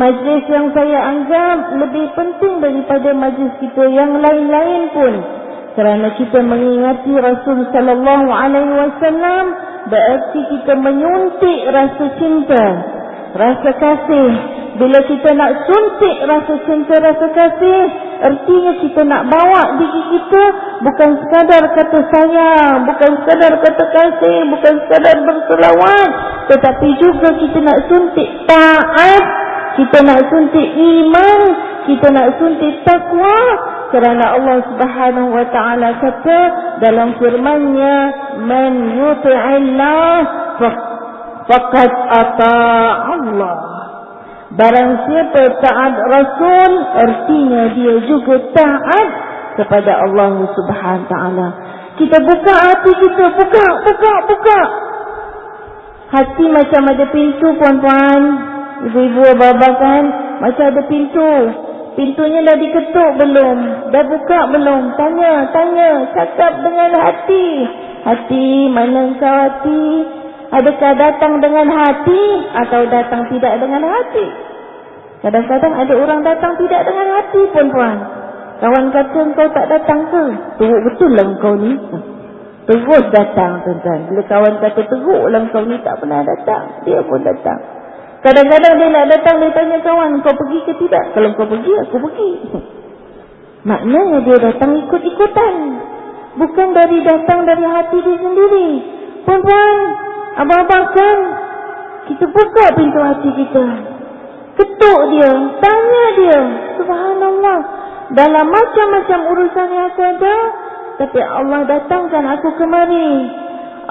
majlis yang saya anggap lebih penting daripada majlis kita yang lain-lain pun. Kerana kita mengingati Rasul sallallahu alaihi wasallam, berarti kita menyuntik rasa cinta, rasa kasih. Bila kita nak suntik rasa cinta, rasa kasih, artinya kita nak bawa diri kita bukan sekadar kata sayang, bukan sekadar kata kasih, bukan sekadar berselawat, tetapi juga kita nak suntik taat, kita nak suntik iman, kita nak suntik takwa. Kerana Allah Subhanahu wa taala kata dalam firman-Nya, "Man yuti'illah faqad ata'a Allah." Barang siapa taat Rasul, artinya dia juga taat kepada Allah Subhanahu wa taala. Kita buka hati kita, buka. Hati macam ada pintu, puan-puan, ibu-ibu, bapa kan, macam ada pintu. Pintunya dah diketuk belum? Dah buka belum? Tanya, cakap dengan hati. Hati, mana engkau hati? Adakah datang dengan hati atau datang tidak dengan hati? Kadang-kadang ada orang datang tidak dengan hati, puan-puan. Kawan kata engkau tak datang ke? Teruk betul lah engkau ni. Terus datang, tuan-tuan. Bila kawan kata teruk lah engkau ni tak pernah datang, dia pun datang. Kadang-kadang dia nak datang, dia tanya kawan, kau pergi ke tidak? Kalau kau pergi, aku pergi. Maknanya dia datang ikut-ikutan, bukan datang dari hati dia sendiri. Puan-puan, abang-abang kan, kita buka pintu hati kita, ketuk dia, tanya dia. Subhanallah, dalam macam-macam urusan yang aku ada, tapi Allah datangkan aku kemari.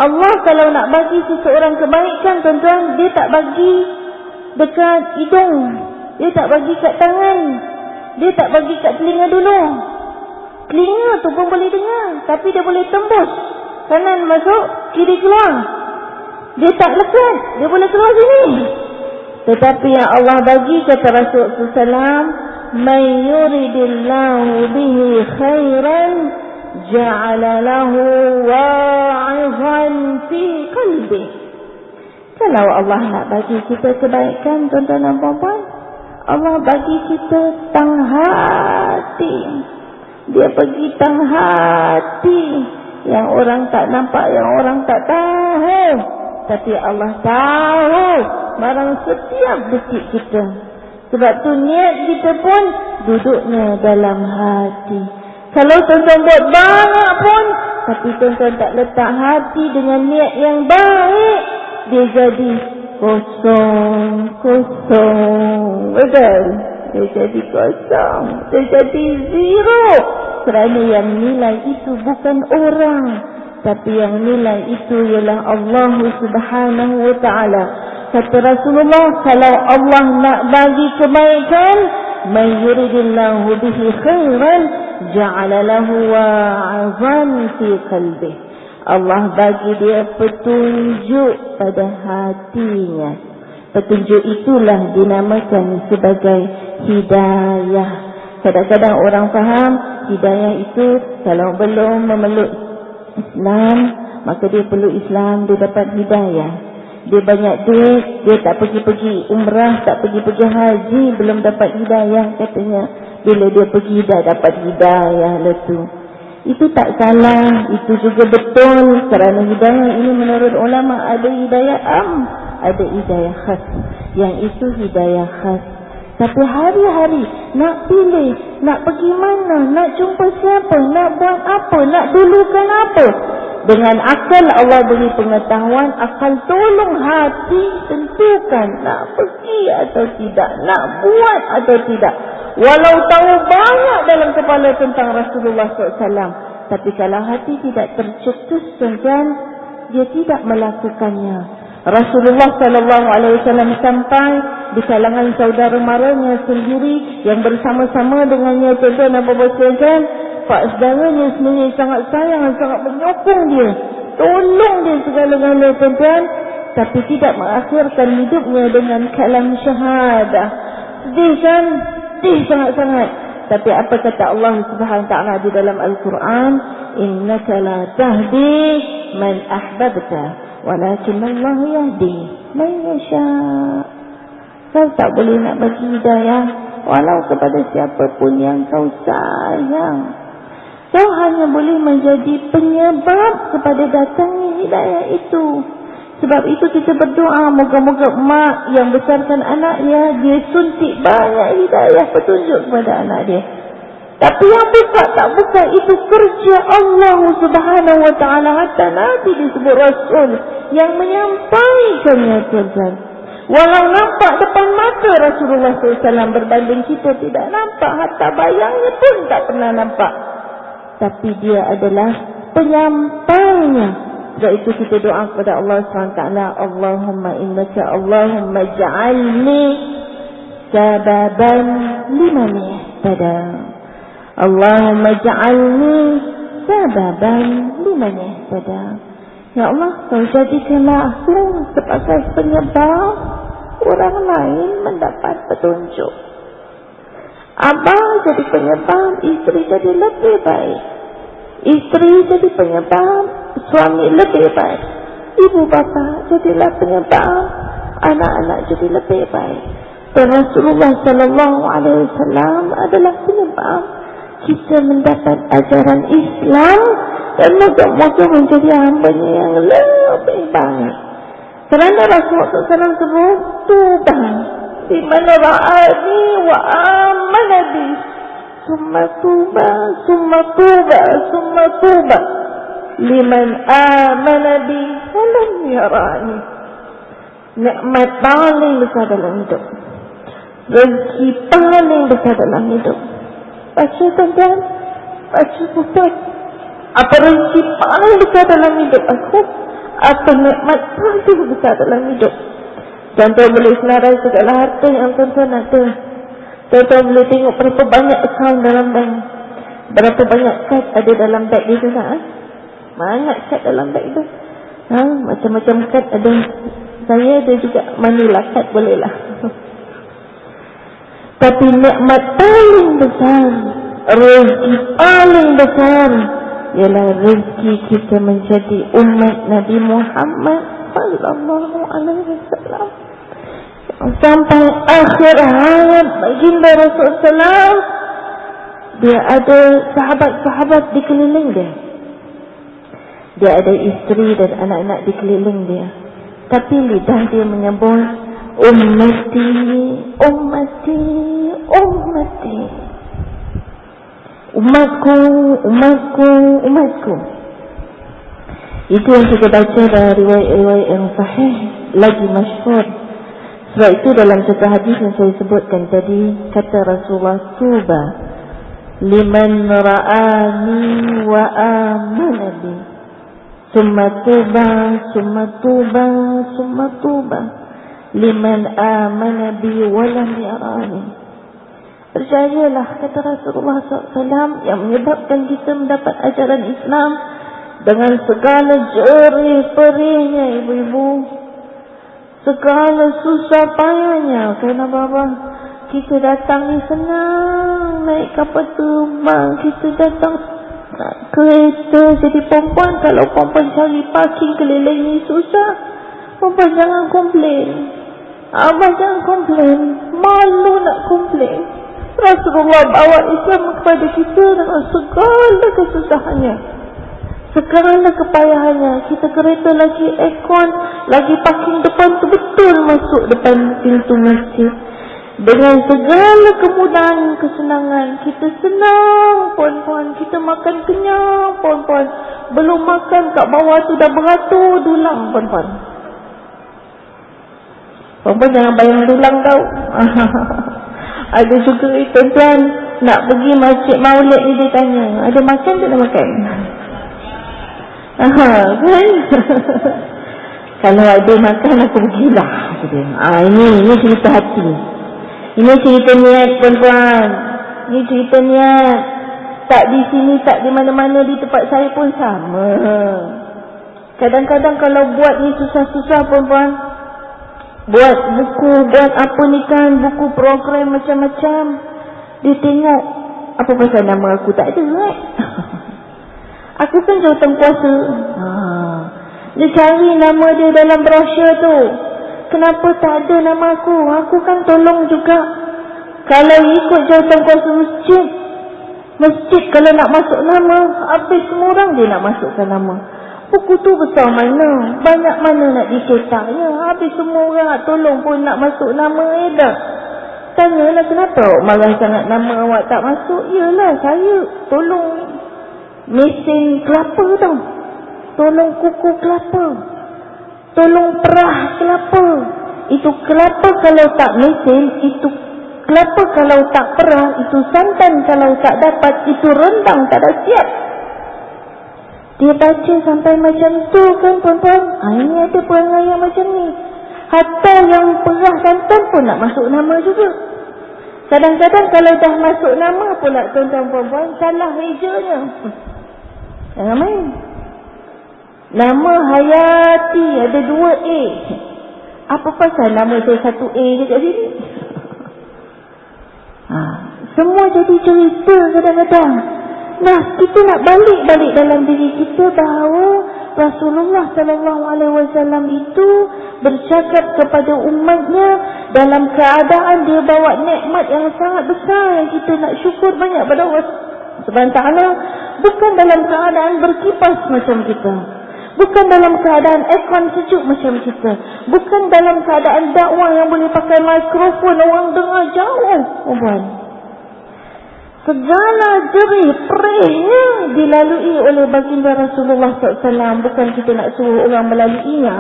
Allah kalau nak bagi seseorang kebaikan, tuan-tuan, dia tak bagi dekat hidung, dia tak bagi kat tangan, dia tak bagi kat telinga dulu. Telinga tu pun boleh dengar, tapi dia boleh tembus kanan masuk, kiri keluar. Dia tak lekat, dia boleh keluar sini. Tetapi yang Allah bagi, kata Rasulullah SAW, "Man yuridillahu bihi khairan ja'ala lahu wa'izan fi qalbi." Kalau Allah nak bagi kita kebaikan, tuan-tuan dan puan-puan, Allah bagi kita tang hati. Dia bagi tang hati yang orang tak nampak, yang orang tak tahu. Tapi Allah tahu barang setiap detik kita. Sebab tu niat kita pun duduknya dalam hati. Kalau tuan-tuan buat banyak pun, tapi tuan-tuan tak letak hati dengan niat yang baik, dia jadi kosong. Betul? Dia jadi kosong, dia jadi zero. Kerana yang nilai itu bukan orang, tapi yang nilai itu ialah Allah Subhanahu wa ta'ala. Kata Rasulullah, kalau Allah nak bagi kebaikan, "Man yuridillahu bihi khairan ja'ala lahu wa'izan fi qalbih." Allah bagi dia petunjuk pada hatinya. Petunjuk itulah dinamakan sebagai hidayah. Kadang-kadang orang faham hidayah itu kalau belum memeluk Islam, maka dia perlu Islam, dia dapat hidayah. Dia banyak duit, dia tak pergi-pergi umrah, tak pergi-pergi haji, belum dapat hidayah katanya. Bila dia pergi dah dapat hidayah lah tu. Itu tak salah, itu juga betul. Kerana hidayah ini menurut ulama ada hidayah ada hidayah khas. Yang itu hidayah khas. Tapi hari-hari nak pilih, nak pergi mana, nak jumpa siapa, nak buat apa, nak dulukan apa. Dengan akal Allah beri pengetahuan, akal tolong hati tentukan nak pergi atau tidak, nak buat atau tidak. Walau tahu banyak dalam kepala tentang Rasulullah SAW, tapi kalau hati tidak tercetus, tuan-tuan, dia tidak melakukannya. Rasulullah SAW sampai di kalangan saudara maranya sendiri yang bersama-sama dengannya, tuan-tuan dan puan-puan, pak saudaranya sebenarnya sangat sayang, sangat menyokong dia, tolong dia segala-galanya, tuan-tuan, tapi tidak mengakhirkan hidupnya dengan kalam syahadah. Sedih kan? Sedih sangat-sangat. Tapi apa kata Allah Subhanahu wa ta'ala di dalam Al-Quran? "Innaka la tahdi man ahbabta, walakin Allah yahdi man yasha." Kau tak boleh nak bagi hidayah walau kepada siapa pun yang kau sayang. Kau hanya boleh menjadi penyebab kepada datangnya hidayah itu. Sebab itu kita berdoa, moga-moga mak yang besarkan anaknya, dia suntik banyak hidayah petunjuk kepada anak dia. Tapi yang buka tak buka itu kerja Allah Subhanahu wa ta'ala. Hatta Nabi disebut Rasul yang menyampaikannya, tuan-tuan. Walau nampak depan mata Rasulullah SAW, berbanding kita tidak nampak, hatta bayangnya pun tak pernah nampak. Tapi dia adalah penyampainya. Sebab itu kita doa kepada Allah SWT, Allahumma innaka Allahumma ja'alni sababan liman ihtada. Allahumma ja'alni sababan liman ihtada. Ya Allah, kau jadikanlah aku sebagai penyebab orang lain mendapat petunjuk. Abang jadi penyebab isteri jadi lebih baik. Isteri jadi penyebab suami lebih baik. Ibu bapa jadilah penyebab anak-anak jadi lebih baik. Dan Rasulullah SAW adalah penyebab kita mendapat ajaran Islam dan moga-moga menjadi hamba-Nya yang lebih baik. Kerana Rasulullah SAW sebut Tuhan di mana ra'ani wa amana bi summa tuba summa tuba summa tuba liman amana bi walam yarani. Nikmat paling besar dalam hidup, rezeki paling besar dalam hidup. Baca tuan-tuan, baca putar. Apa rezeki paling besar dalam hidup aku? Apa nikmat paling besar dalam hidup? Tuan-tuan boleh senarai segala harta yang tuan-tuan ada. Tuan-tuan boleh tengok berapa banyak akaun dalam bank, berapa banyak kad ada dalam beg dia tu, banyak kad dalam beg tu. Macam-macam kad ada. Saya ada juga Manila kad, boleh lah. Tapi nikmat paling besar, rezeki paling besar ialah rezeki kita menjadi umat Nabi Muhammad sallallahu alaihi wasallam. Sampai akhir hayat baginda Rasulullah, dia ada sahabat-sahabat di keliling dia. Dia ada isteri dan anak-anak di keliling dia. Tapi lidah dia menyebut ummati, ummati, ummati. Umatku, umatku, umatku. Itu yang kita baca dari riwayat-riwayat yang sahih, lagi masyhur. Sebab itu dalam satu hadis yang saya sebutkan tadi, kata Rasulullah, tuba liman ra'ani wa amana bi, summa tuba, summa tuba, summa tuba liman amana bi wa lam yarani. Percayalah, kata Rasulullah SAW, yang menyebabkan kita mendapat ajaran Islam dengan segala jerih perihnya, ibu-ibu, segala susah payahnya. Kerana apa? Kita datang ni senang, naik kapal terbang, kita datang kereta. Jadi perempuan, kalau perempuan cari parking keliling ni susah, perempuan jangan komplain. Abang jangan komplain, malu nak komplain. Rasulullah bawa Islam kepada kita dengan segala kesusahannya, segala kepayahannya. Kita kereta lagi aircon, lagi parking depan tu betul masuk depan pintu masjid. Dengan segala kemudahan, kesenangan, kita senang puan-puan. Kita makan kenyang puan-puan. Belum makan kat bawah tu dah beratur dulang puan-puan. Puan-puan jangan bayang dulang tau. Ada juga tuan-tuan nak pergi masjid Maulid ni, dia tanya, ada makan tak nak makan? Kan? Kalau ada makan aku pergilah. Ini cerita hati. Ini cerita niat puan-puan. Ini cerita niat. Tak di sini, tak di mana-mana, di tempat saya pun sama. Kadang-kadang kalau buat ni susah-susah puan-puan, buat buku, buat apa ni kan, buku program macam-macam, dia tengok apa pasal nama aku tak ada right? Aku kan jawatan kuasa. Dia cari nama dia dalam brosur tu. kenapa tak ada nama aku? Aku kan tolong juga. Kalau ikut jawatankuasa masjid kalau nak masuk nama, habis semua orang dia nak masukkan nama. Buku tu besar mana, banyak mana nak dicetaknya, habis semua orang nak tolong pun nak masuk nama dah. Tanyalah kenapa awak marah sangat nama awak tak masuk? Yalah, saya tolong mesin kelapa tau, tolong kuku kelapa, tolong perah kelapa. Itu kelapa kalau tak mesin, itu kelapa kalau tak perah, itu santan kalau tak dapat, itu rendang tak ada siap. Dia baca sampai macam tu kan tuan-tuan. Ini ada perangai yang macam ni. Hatta yang perah santan pun nak masuk nama juga. Kadang-kadang kalau dah masuk nama pula tuan-tuan puan-puan, salah ejanya. Jangan main. Nama Hayati ada 2 A. Apa pasal nama saya 1 A je kat sini? Semua jadi cerita kadang-kadang. Nah, kita nak balik dalam diri kita bahawa Rasulullah SAW itu bercakap kepada umatnya dalam keadaan dia bawa nikmat yang sangat besar yang kita nak syukur banyak pada Allah Subhanahu Taala, bukan dalam keadaan berkipas macam kita, bukan dalam keadaan aircon sejuk macam kita, bukan dalam keadaan dakwah yang boleh pakai mikrofon orang dengar jauh. Segala jerih perihnya dilalui oleh baginda Rasulullah SAW. Bukan kita nak suruh orang melaluinya,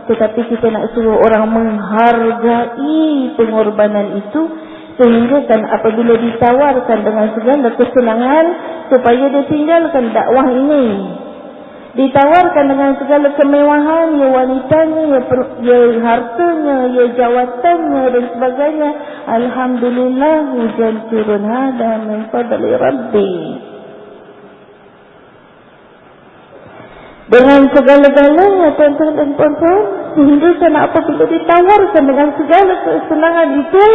tetapi kita nak suruh orang menghargai pengorbanan itu, sehingga kan apabila ditawarkan dengan segala kesenangan supaya dia tinggalkan dakwah ini, ditawarkan dengan segala kemewahan, ya wanitanya, ya hartanya, ya jawatannya dan sebagainya, alhamdulillah hujan turun, hada min fadli rabbi. Dengan segala-galanya tuan-tuan dan puan-puan, sehingga kan apabila ditawarkan dengan segala kesenangan itu,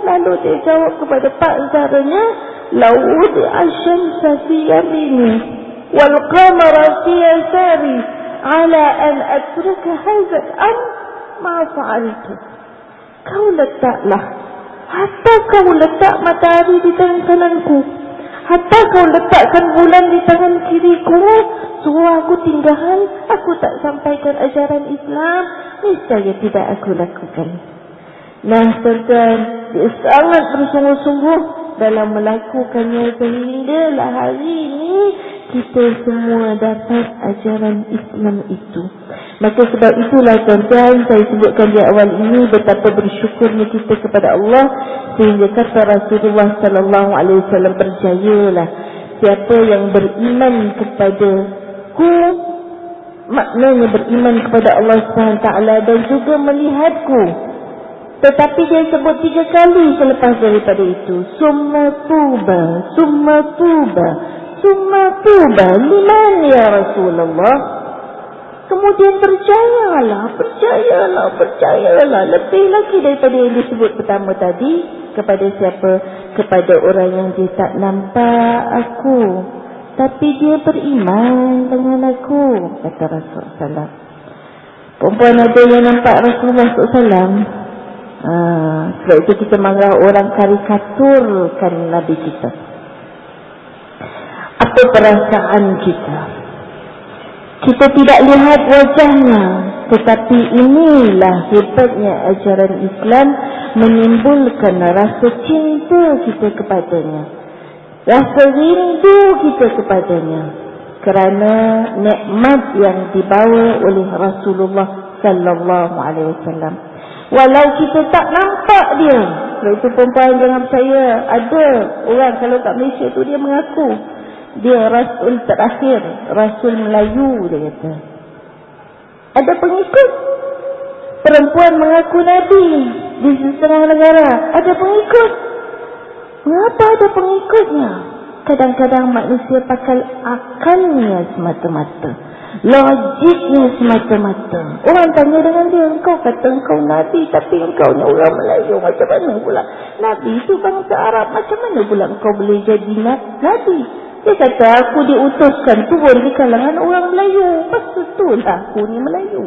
lalu dia jawab kepada pak saudaranya, laudi asyamsa fi yamini wal qamara fi yasari ala an atruka hadha al-amr ma fa'altu. Kau letaklah, hatta kau letak matahari di tangan kananku, hatta kau letakkan bulan di tangan kiriku, suruh aku tinggal, aku tak sampaikan ajaran Islam, niscaya tidak aku lakukan. Nah tuan-tuan, dia sangat bersungguh-sungguh dalam melakukannya, sehinggalah hari ini kita semua dapat ajaran Islam itu. Maka sebab itulah tuan-tuan, saya sebutkan di awal ini betapa bersyukurnya kita kepada Allah, sehingga kata Rasulullah SAW, berjayalah siapa yang beriman kepadaku, maknanya beriman kepada Allah SWT dan juga melihatku. Tetapi dia sebut 3 kali selepas daripada itu, summa tuba, summa tuba, summa tuba liman ya Rasulullah. Kemudian percayalah, percayalah, percayalah, lebih lagi daripada yang disebut pertama tadi. Kepada siapa? Kepada orang yang dia tak nampak aku, tapi dia beriman dengan aku, kata Rasulullah SAW. Perempuan ada yang nampak Rasulullah SAW. Sebab itu kita marah orang karikaturkan Nabi kita. Apa perasaan kita? Kita tidak lihat wajahnya, tetapi inilah hebatnya ajaran Islam, menimbulkan rasa cinta kita kepadanya, rasa rindu kita kepadanya, kerana nikmat yang dibawa oleh Rasulullah sallallahu alaihi wasallam. Walau kita tak nampak dia. Sebab itu perempuan jangan percaya. Ada orang kalau kat Malaysia tu dia mengaku dia Rasul terakhir, Rasul Melayu, dia kata. Ada pengikut. Perempuan mengaku Nabi di setengah negara. Ada pengikut. Mengapa ada pengikutnya? Kadang-kadang manusia pakai akalnya semata-mata, logiknya semata-mata. Orang tanya dengan dia, engkau kata engkau Nabi, tapi engkau ni orang Melayu, macam mana pula? Nabi itu bangsa Arab, macam mana pula engkau boleh jadi Nabi? Dia kata, aku diutuskan turun di kalangan orang Melayu. Pasal itulah aku ni Melayu.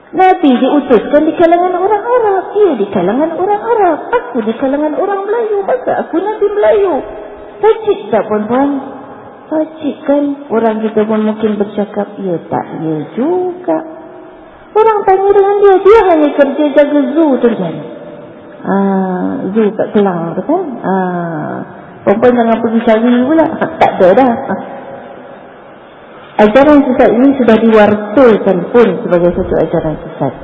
Nabi diutuskan di kalangan orang Arab. Ia di kalangan orang Arab. Aku di kalangan orang Melayu. Maka aku Nabi Melayu. Fajik tak puan-puan? Fajik kan? Orang kita pun mungkin bercakap, ya tak, ya juga. Orang tanya dengan dia, dia hanya kerja jaga zoo tuan. Zoo kat Kelang tu kan? Perempuan jangan pergi cari pula. Tak ada dah. Ajaran sesat ini sudah diwartulkan pun sebagai satu ajaran sesat.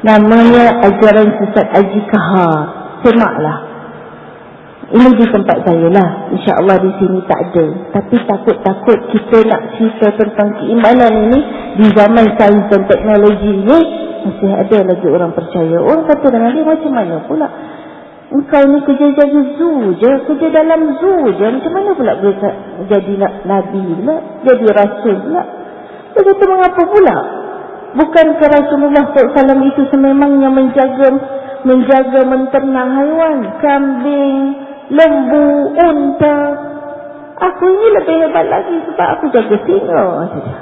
Namanya ajaran sesat Haji Kahar. Semaklah. Ini di tempat saya lah. InsyaAllah di sini tak ada. Tapi takut-takut kita nak cerita tentang keimanan ini di zaman sains dan teknologi ini, masih ada lagi orang percaya. Orang kata dengan dia, macam mana pula engkau ni kerja jaga zoo je, kerja dalam zoo je, macam mana pula boleh jadi Nabi pula, jadi Rasul pula? Dia kata, mengapa pula? Bukankah Rasulullah SAW itu sememangnya menjaga menternang haiwan, kambing, lembu, unta. Aku ini lebih hebat lagi sebab aku jaga singa saja,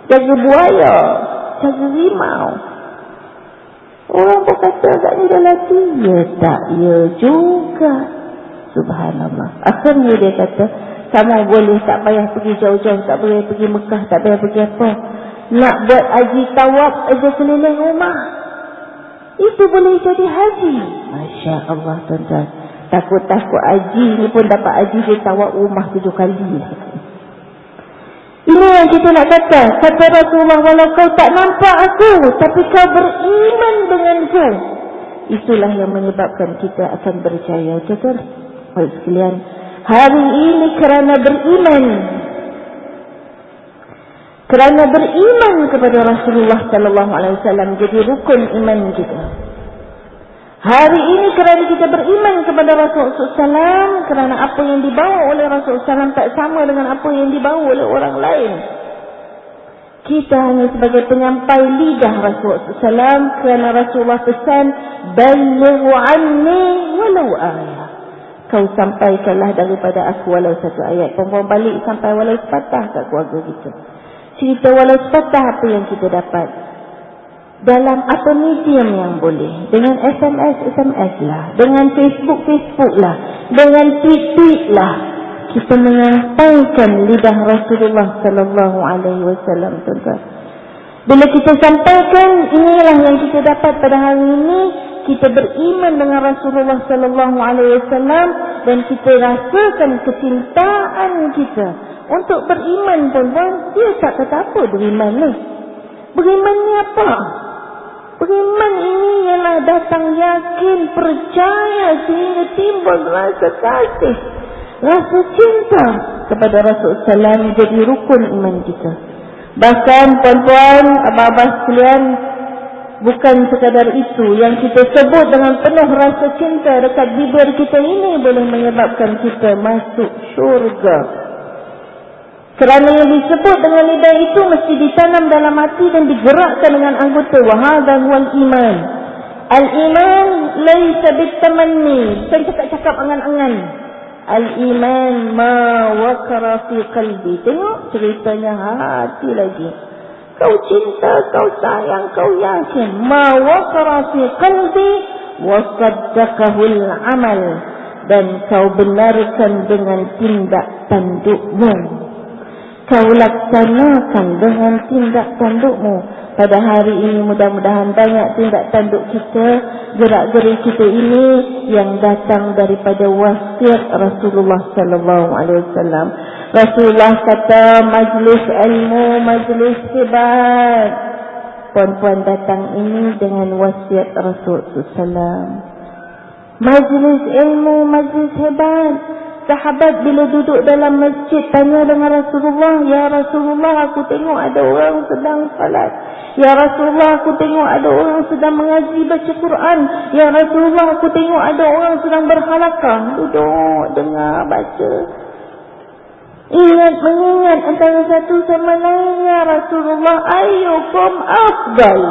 jaga buaya, jaga rimau. Orang pun kata agaknya dah latih. Ya tak, ya juga. Subhanallah. Akhirnya dia kata, kamu boleh tak payah pergi jauh-jauh, tak boleh pergi Mekah, tak payah pergi apa. Nak buat haji tawaf aja keliling rumah, itu boleh jadi haji. Masya Allah tuan-tuan. Takut-takut haji ni pun dapat haji dia tawaf rumah 7 kali. Ini yang kita nak kata. Kata Rasulullah, walau kau tak nampak aku, tapi kau beriman denganku. Itulah yang menyebabkan kita akan percaya. Tuan-tuan sekalian, hari ini kerana beriman kepada Rasulullah sallallahu alaihi wasallam jadi rukun iman kita. Hari ini kerana kita beriman kepada Rasulullah SAW, kerana apa yang dibawa oleh Rasulullah SAW tak sama dengan apa yang dibawa oleh orang lain. Kita hanya sebagai penyampai lidah Rasulullah SAW, kerana Rasulullah pesan, balighu anni walau ayat. Kau sampaikanlah daripada aku walau satu ayat. Perempuan balik sampai walau sepatah kat keluarga kita. Cerita walau sepatah apa yang kita dapat. Dalam apa medium yang boleh. Dengan SMS lah. Dengan Facebook lah. Dengan tweet lah. Kita menyampaikan lidah Rasulullah sallallahu alaihi wasallam, tuan-tuan. Bila kita sampaikan, inilah yang kita dapat pada hari ini. Kita beriman dengan Rasulullah sallallahu alaihi wasallam dan kita rasakan kecintaan kita untuk beriman, tuan-tuan. Dia tak kata apa beriman ni. Beriman ni apa? Beriman ini ialah datang yakin, percaya sehingga timbul rasa kasih, rasa cinta kepada Rasulullah SAW jadi rukun iman kita. Bahkan puan-puan, abah-abah sekalian, bukan sekadar itu, yang kita sebut dengan penuh rasa cinta dekat bibir kita ini boleh menyebabkan kita masuk syurga. Kerana yang disebut dengan lidah itu mesti ditanam dalam hati dan digerakkan dengan anggota. Wahada huwal iman. Al-iman laysa bitamanni. Saya cakap angan-angan. Al-iman ma waqara fi qalbi. Tengok ceritanya hati lagi. Kau cinta, kau sayang, kau yakin. Ma waqara fi qalbi wa saddaqahu al-amal. Dan kau benarkan dengan tindak tandukmu. Kau laksanakan dengan tindak tandukmu. Pada hari ini mudah-mudahan banyak tindak tanduk kita, gerak-gerik kita ini yang datang daripada wasiat Rasulullah sallallahu alaihi wasallam. Rasulullah kata, majlis ilmu, majlis hebat. Puan-puan datang ini dengan wasiat Rasulullah sallallahu alaihi wasallam. Majlis ilmu, majlis hebat. Sahabat bila duduk dalam masjid tanya dengan Rasulullah, ya Rasulullah, aku tengok ada orang sedang salat. Ya Rasulullah, aku tengok ada orang sedang mengaji baca Quran. Ya Rasulullah, aku tengok ada orang sedang berhalaqah. Duduk, dengar, baca. Ingat mengingat antara satu sama lain. Ya Rasulullah, ayyukum afdal.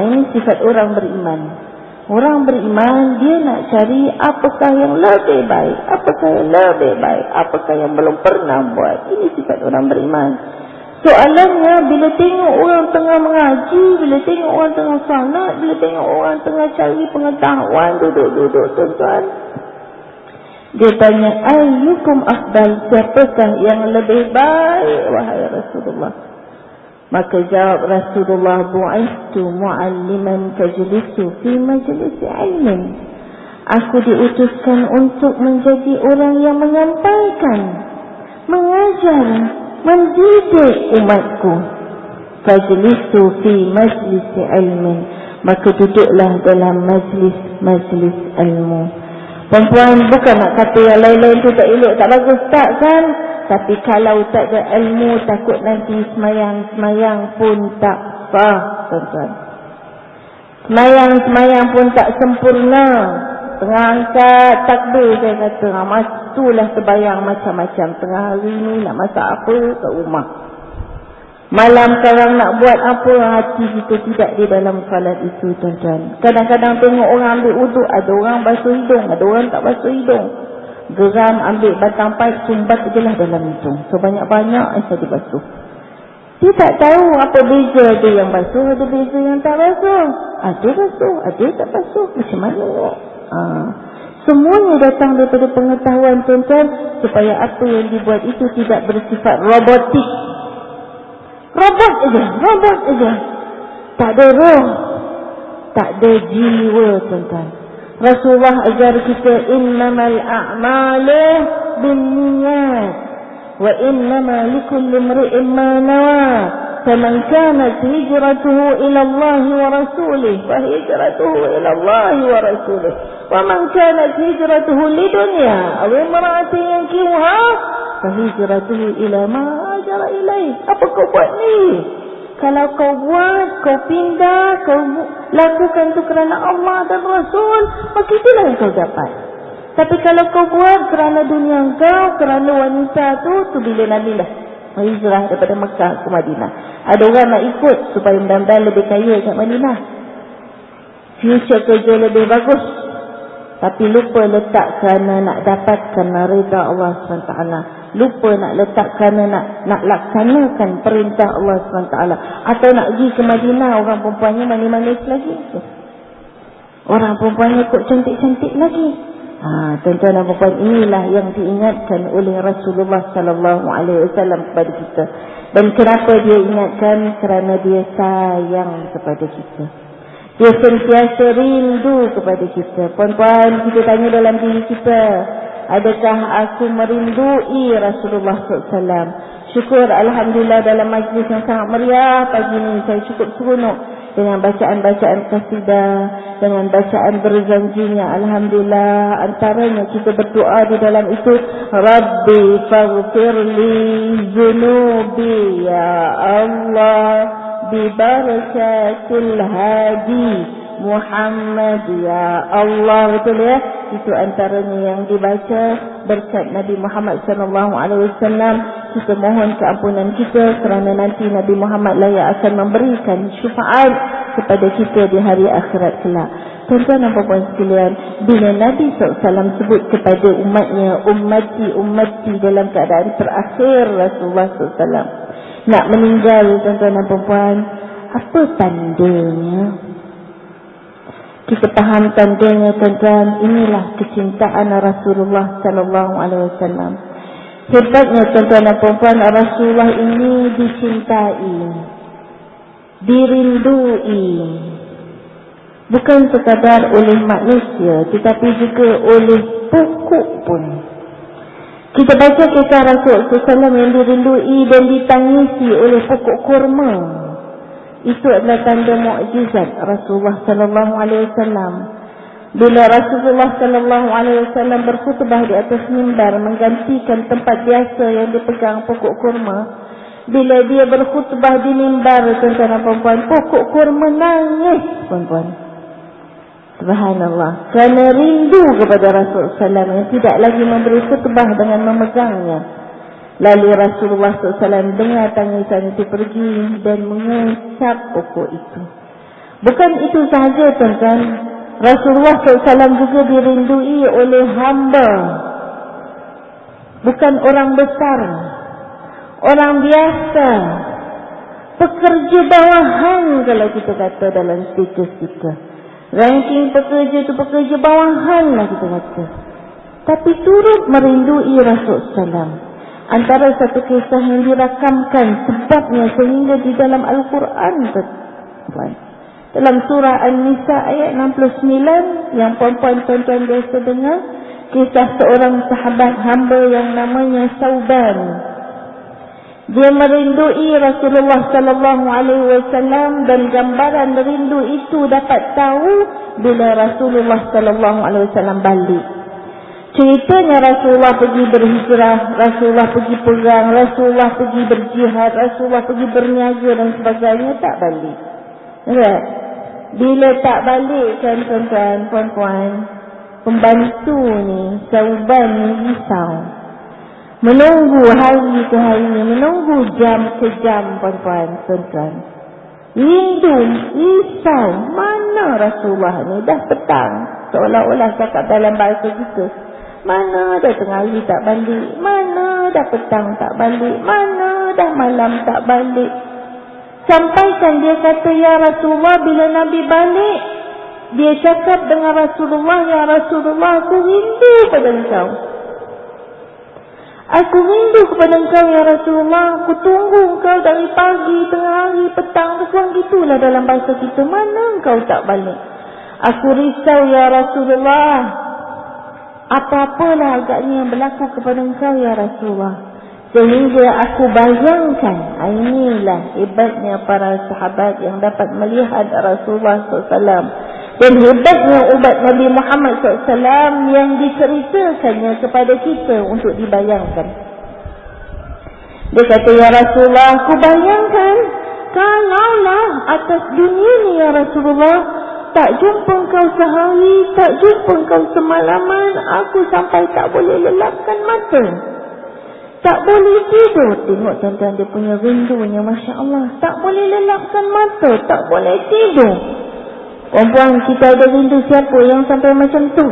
Ini sifat orang beriman. Orang beriman, dia nak cari apakah yang lebih baik. Apakah yang lebih baik. Apakah yang belum pernah buat. Ini sifat orang beriman. Soalannya, bila tengok orang tengah mengaji, bila tengok orang tengah salat, bila tengok orang tengah cari pengetahuan, duduk-duduk tuan-tuan, dia tanya, ayyukum afdal, siapakah yang lebih baik wahai Rasulullah? Maka jawab Rasulullah, bu'istu mu'alliman tajlisu fi majlisi ilmin. Aku diutuskan untuk menjadi orang yang menyampaikan, mengajar, mendidik umatku. Fajlisu fi majlisi ilmin, maka duduklah dalam majlis ilmu. Perempuan bukan nak kata yang lain-lain tu tak elok, tak bagus, tak kan? Tapi kalau tak ada ilmu, takut nanti semayang pun tak sah, tuan-tuan. Semayang pun tak sempurna. Tengah angkat takbir, saya kata, itulah terbayang macam-macam. Tengah hari ni nak masak apa kat rumah. Malam sekarang nak buat apa, hati kita tidak di dalam salat itu, tuan-tuan. Kadang-kadang tengok orang ambil wuduk, ada orang basuh hidung, ada orang tak basuh hidung. Geram ambil batang paip, sumbat je lah dalam itu. So banyak-banyak saya dibasuh. Dia tak tahu apa beza, ada yang basuh, ada beza yang tak basuh. Ada basuh, ada tak basuh. Macam mana? Semuanya datang daripada pengetahuan, tuan-tuan, supaya apa yang dibuat itu tidak bersifat robotik. Robot aja. Tak ada roh, tak ada jiwa, tuan-tuan. Rasulullah ajar kita, innamal a'malu binniyat wa innama likulli imri'in ma nawa. Faman kanat hijratuhu ila Allah wa rasulih fa hijratuhu ila Allah wa rasulih. Wa man kanat hijratuhu lidunya aw imra'atin yankihuha fa hijratuhu ila ma hajara ilaih. Apa kau buat ni? Kalau kau buat, kau pindah, kau lakukan itu kerana Allah dan Rasul, maka itulah yang kau dapat. Tapi kalau kau buat kerana dunia kau, kerana wanita tu bila Nabi lah hijrah daripada Mekah ke Madinah. Ada orang nak ikut supaya mudah-mudahan lebih kaya kat Madinah, future kerja lebih bagus, tapi lupa letak kerana nak dapatkan rida Allah SWT. Lupa nak letak kerana nak laksanakan perintah Allah SWT. Atau nak pergi ke Madinah, orang perempuannya manis-manis lagi, orang perempuannya kok cantik-cantik lagi. Tuan-tuan dan puan, inilah yang diingatkan oleh Rasulullah SAW kepada kita. Dan kenapa dia ingatkan? Kerana dia sayang kepada kita. Dia sentiasa rindu kepada kita. Puan-puan, kita tanya dalam diri kita, adakah aku merindui Rasulullah SAW? Syukur, Alhamdulillah, dalam majlis yang sangat meriah pagi ini saya cukup seronok dengan bacaan-bacaan qasidah, dengan bacaan berjanjinya. Alhamdulillah, antaranya kita berdoa di dalam itu, Rabbi faghfirli zunubi ya Allah bi barakatil hadi Muhammad ya Allah. Betul ya? Itu antaranya yang dibaca berkat Nabi Muhammad SAW. Kita mohon keampunan kita kerana nanti Nabi Muhammad lah yang akan memberikan syafaat kepada kita di hari akhirat kelak. Tuan-tuan dan puan sekalian, bila Nabi SAW sebut kepada umatnya, ummati dalam keadaan terakhir Rasulullah SAW nak meninggal, tuan-tuan dan puan, apa tandanya? Kita faham tandanya, tuan-tuan. Inilah kecintaan Rasulullah SAW. Hebatnya, tuan-tuan dan puan, Rasulullah ini dicintai, dirindui, bukan sekadar oleh manusia, tetapi juga oleh pokok pun. Kita baca kisah Rasulullah SAW yang dirindui dan ditangisi oleh pokok kurma. Itu adalah tanda mukjizat Rasulullah SAW. Bila Rasulullah SAW berkhutbah di atas mimbar menggantikan tempat biasa yang dipegang pokok kurma, bila dia berkhutbah di mimbar, tuan-tuan dan puan, pokok kurma nangis, puan-puan. Subhanallah, kerana rindu kepada Rasulullah SAW yang tidak lagi memberi khutbah dengan memegangnya. Lalu Rasulullah SAW dengar tangisan itu pergi dan mengusap pokok itu. Bukan itu sahaja, tuan-tuan. Rasulullah SAW juga dirindui oleh hamba. Bukan orang besar, orang biasa. pekerja bawahan kalau kita kata dalam status kita. Ranking pekerja tu pekerja bawahan lah kita kata. Tapi turut merindui Rasul Sallam. Antara satu kisah yang dirakamkan sebabnya sehingga di dalam Al-Quran dalam surah An-Nisa ayat 69 yang puan-puan biasa dengar, kisah seorang sahabat hamba yang namanya Sauban. Dia merindui Rasulullah sallallahu alaihi wasallam dan gambaran rindu itu dapat tahu bila Rasulullah sallallahu alaihi wasallam balik. Ceritanya Rasulullah pergi berhijrah, Rasulullah pergi perang, Rasulullah pergi berjihad, Rasulullah pergi berniaga dan sebagainya, tak balik. Lihat, bila tak balik kan tuan-tuan, puan-puan, pembantu ni, Sauban ni risau. Menunggu hari ke hari, menunggu jam ke jam, puan-puan, tuan-tuan. Rindu, risau, mana Rasulullah ni? Dah petang, seolah-olah cakap dalam bahasa kita. Mana dah tengah hari tak balik, mana dah petang tak balik, mana dah malam tak balik. Sampaikan dia kata, ya Rasulullah, bila Nabi balik, dia cakap dengan Rasulullah, ya Rasulullah, aku rindu pada engkau. Aku rindu kepada engkau ya Rasulullah. Aku tunggu engkau dari pagi, tengah hari, petang, kurang gitulah dalam bahasa kita. Mana engkau tak balik? Aku risau ya Rasulullah. Apa-apalah agaknya yang berlaku kepada engkau ya Rasulullah. Sehingga aku bayangkan, inilah hebatnya para sahabat yang dapat melihat Rasulullah SAW. Dan hebatnya ubat Nabi Muhammad SAW yang diceritakannya kepada kita untuk dibayangkan. Dia kata, ya Rasulullah, aku bayangkan kalaulah atas dunia ni ya Rasulullah, tak jumpa engkau sehari, tak jumpa engkau semalaman, aku sampai tak boleh lelapkan mata. Tak boleh tidur. Tengok tuan-tuan dia punya rindunya, Masya Allah. Tak boleh lelapkan mata, tak boleh tidur. Perempuan, kita ada rindu siapa yang sampai macam tu?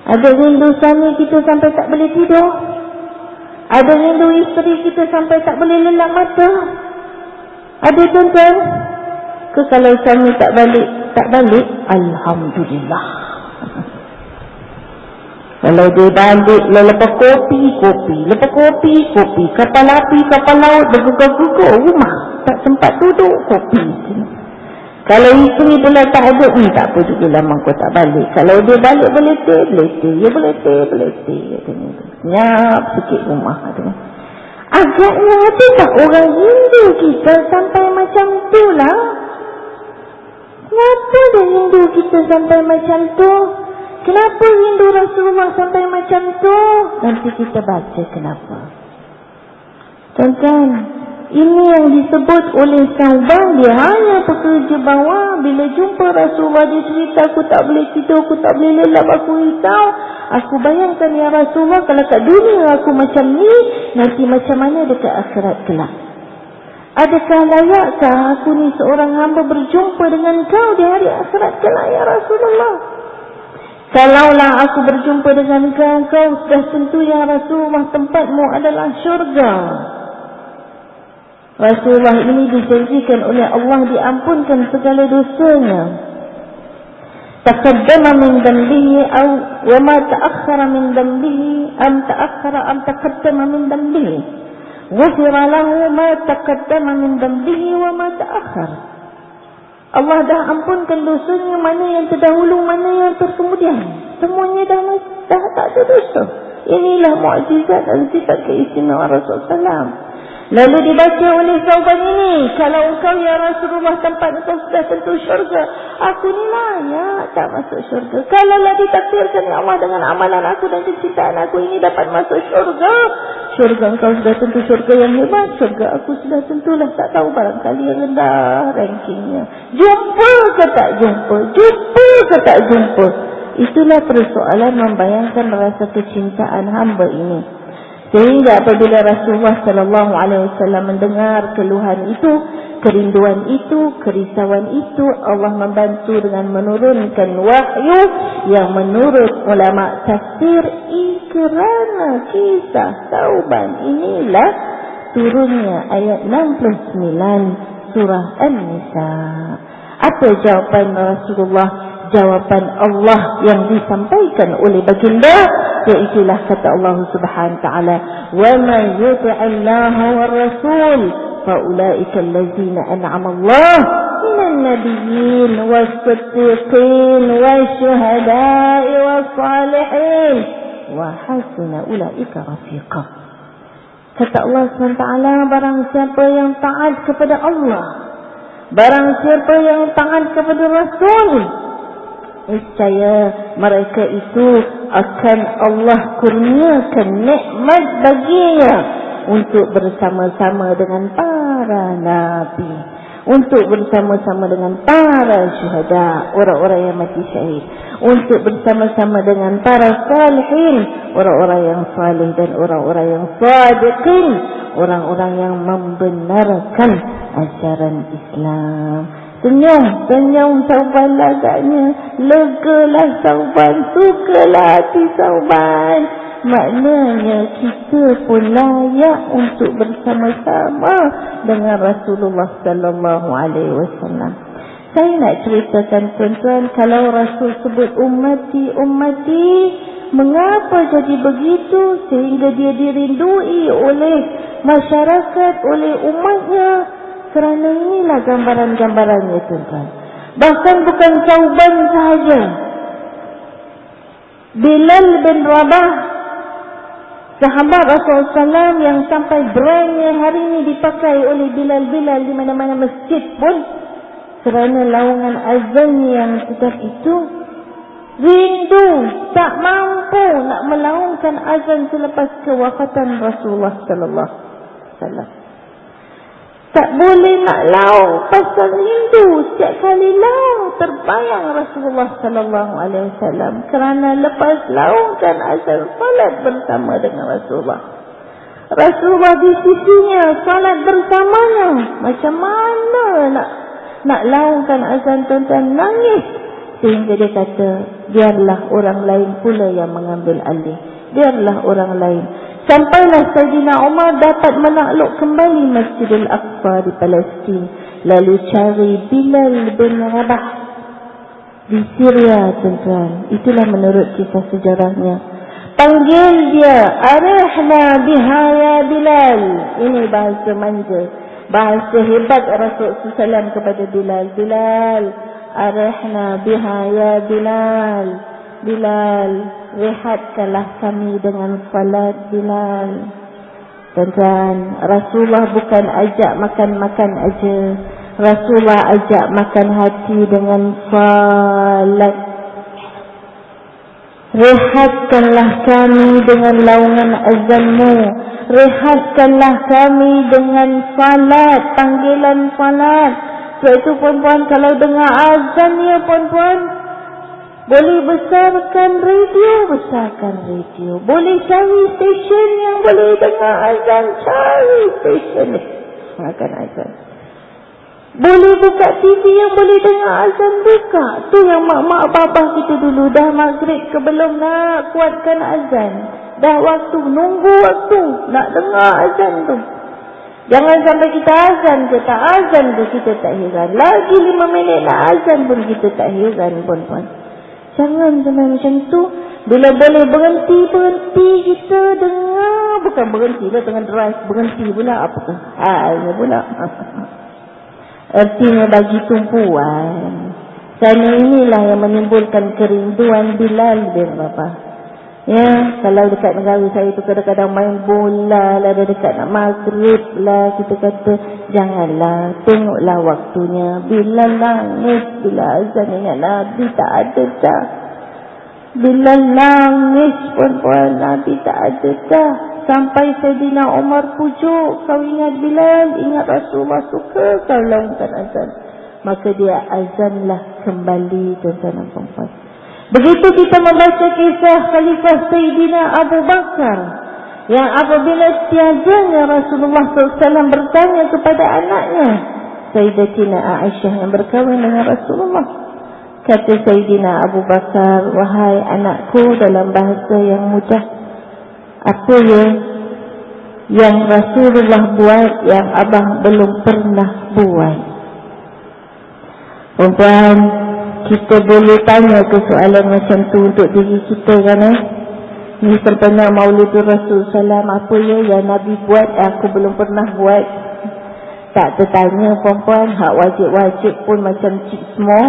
Ada rindu suami kita sampai tak boleh tidur? Ada rindu isteri kita sampai tak boleh lelap mata? Ada tuan-tuan? Ke kalau suami tak balik, Alhamdulillah. Kalau dia balik, lepas kopi. Kapal api, kapal laut, bergugur-gugur rumah. Tak sempat duduk, kopi. Kalau isteri pula tak ada, tak apa juga lama kau tak balik. Kalau dia balik, boleh teh. Ya boleh teh. Senyap sikit rumah. Agaknya ada tak orang rindu kita sampai macam tu lah? Kenapa dia rindu kita sampai macam tu? Kenapa rindu Rasulullah sampai macam tu? Nanti kita baca kenapa. Tuan-tuan, ini yang disebut oleh Sauban. Dia hanya pekerja bawah. Bila jumpa Rasulullah, dia cerita, aku tak boleh tidur, aku tak boleh lelap, aku risau. Aku bayangkan ya Rasulullah, kalau kat dunia aku macam ni, nanti macam mana dekat akhirat kelak? Adakah layakkah aku ni seorang hamba berjumpa dengan kau di hari akhirat kelak ya Rasulullah? Kalaulah aku berjumpa dengan kau, kau sudah tentu ya Rasulullah tempatmu adalah syurga. Rasulullah ini dijanjikan oleh Allah diampunkan segala dosanya. Taqaddama min dambihi wa ma ta'akhkhara min dambihi am taqaddama min dambihi. Ghufira lahu ma taqaddama min dambihi wa ma ta'akhkhara. Allah dah ampunkan dosanya, mana yang terdahulu, mana yang terkemudian. Semuanya dah tak ada dosa. Inilah mukjizat dan sifat keistimewaan Rasulullah SAW. Lalu dibaca oleh Sauban ini, kalau engkau ya Rasulullah tempat engkau sudah tentu syurga, aku ni layak tak masuk syurga. Kalaulah ditakdirkan ya Allah dengan amalan aku dan kecintaan aku ini dapat masuk syurga, syurga engkau sudah tentu syurga yang hebat, syurga aku sudah tentulah tak tahu barangkali yang rendah rankingnya. Jumpa ke tak jumpa? Jumpa ke tak jumpa? Itulah persoalan membayangkan rasa kecintaan hamba ini. Sehingga apabila Rasulullah sallallahu alaihi wasallam mendengar keluhan itu, kerinduan itu, kerisauan itu, Allah membantu dengan menurunkan wahyu yang menurut ulama tafsir kerana kisah Sauban inilah turunnya ayat 69 surah An-Nisa. Apa jawapan Rasulullah? Jawapan Allah yang disampaikan oleh baginda, iaitulah kata Allah Subhanahu wa taala, "Wa man yuti'illaha war rasul fa ulaika allazina an'ama Allah minan nabiyyin was-siddiqin wasyuhada'i was-salihin wa hasuna ulaika rafiqa." Kata Allah SWT, barang siapa yang taat kepada Allah, barang siapa yang taat kepada Rasul, niscaya mereka itu akan Allah kurniakan nikmat baginya untuk bersama-sama dengan para nabi, untuk bersama-sama dengan para syuhada, orang-orang yang mati syahid, untuk bersama-sama dengan para salihin, orang-orang yang salih dan orang-orang yang sadiqin, orang-orang yang membenarkan ajaran Islam. Senyum Sauban agaknya, legalah Sauban, sukalah hati Sauban. Maknanya kita pun layak untuk bersama-sama dengan Rasulullah sallallahu alaihi wasallam. Saya nak ceritakan tuan-tuan, kalau Rasul sebut ummati, mengapa jadi begitu sehingga dia dirindui oleh masyarakat, oleh umatnya? Kerana inilah gambaran-gambarannya tuan-tuan. Bahkan bukan Sauban sahaja, Bilal bin Rabah, sahabat Rasulullah SAW yang sampai brandnya hari ini dipakai oleh Bilal di mana-mana masjid pun, kerana laungan azan yang sedap itu, rindu, tak mampu nak melaungkan azan selepas kewafatan Rasulullah sallallahu alaihi wasallam. Tak boleh nak laung pasal rindu. Setiap kali laung terbayang Rasulullah sallallahu alaihi wasallam, kerana lepas laungkan azan salat bersama dengan Rasulullah di sisinya, salat bersamanya. Macam mana nak laungkan azan tuan-tuan? Nangis. Sehingga dia kata, biarlah orang lain pula yang mengambil alih, biarlah orang lain. Sampailah Sayyidina Umar dapat menakluk kembali Masjidil Aqsa di Palestin, lalu cari Bilal bin Rabah di Syria tuan-tuan. Itulah menurut kisah sejarahnya. Panggil dia, arihna biha ya Bilal. Ini bahasa manja, bahasa hebat Rasulullah SAW kepada Bilal. Bilal, arihna biha ya Bilal. Bilal, rehatkanlah kami dengan salat Bilal. Tuan-tuan, Rasulullah bukan ajak makan-makan aja. Rasulullah ajak makan hati dengan salat. Rehatkanlah kami dengan laungan azanmu. Rehatkanlah kami dengan salat, panggilan salat. Sebab itu puan-puan, kalau dengar azan ya puan-puan, boleh besarkan radio. Boleh cari stesen yang boleh dengar azan, cari stesen makan azan. Boleh buka TV yang boleh dengar azan, buka. Tu yang mak-mak babah kita dulu, dah maghrib ke belum nak kuatkan azan, dah waktu, nunggu waktu nak dengar azan tu. Jangan sampai kita azan ke tak azan tu kita tak heran. Lagi 5 minit nak azan pun kita tak heran puan-puan. Jangan sampai macam tu. Bila boleh berhenti kita dengar. Bukan berhenti lah tengah drive, berhenti pula. Apakah halnya pula? Artinya bagi tumpuan. Kerana inilah yang menimbulkan kerinduan Bilal bin Rabah. Ya, kalau dekat negara saya tu kadang-kadang main bola lah, dekat nak maghrib lah, kita kata janganlah, tengoklah waktunya. Bilal nangis bila azan ingat Nabi tak ada dah. Bilal nangis puan-puan, Nabi tak ada dah. Sampai Sayyidina Umar pujuk, kau ingat Bilal, ingat Rasulullah suka kau laungkan azan. Maka dia azanlah kembali tuan-tuan dan puan-puan. Begitu kita membaca kisah Khalifah Sayyidina Abu Bakar, yang apabila tiadanya Rasulullah SAW bertanya kepada anaknya Sayyidatina Aisyah yang berkahwin dengan Rasulullah. Kata Sayyidina Abu Bakar, wahai anakku, dalam bahasa yang mudah, apa ya yang Rasulullah buat yang abang belum pernah buat? Perempuan, kita boleh tanya ke soalan macam tu untuk diri kita kan Ni sempena Maulidur Rasul Sallam, apa ya yang Nabi buat aku belum pernah buat. Tak tertanya perempuan, hak wajib-wajib pun macam cik semua.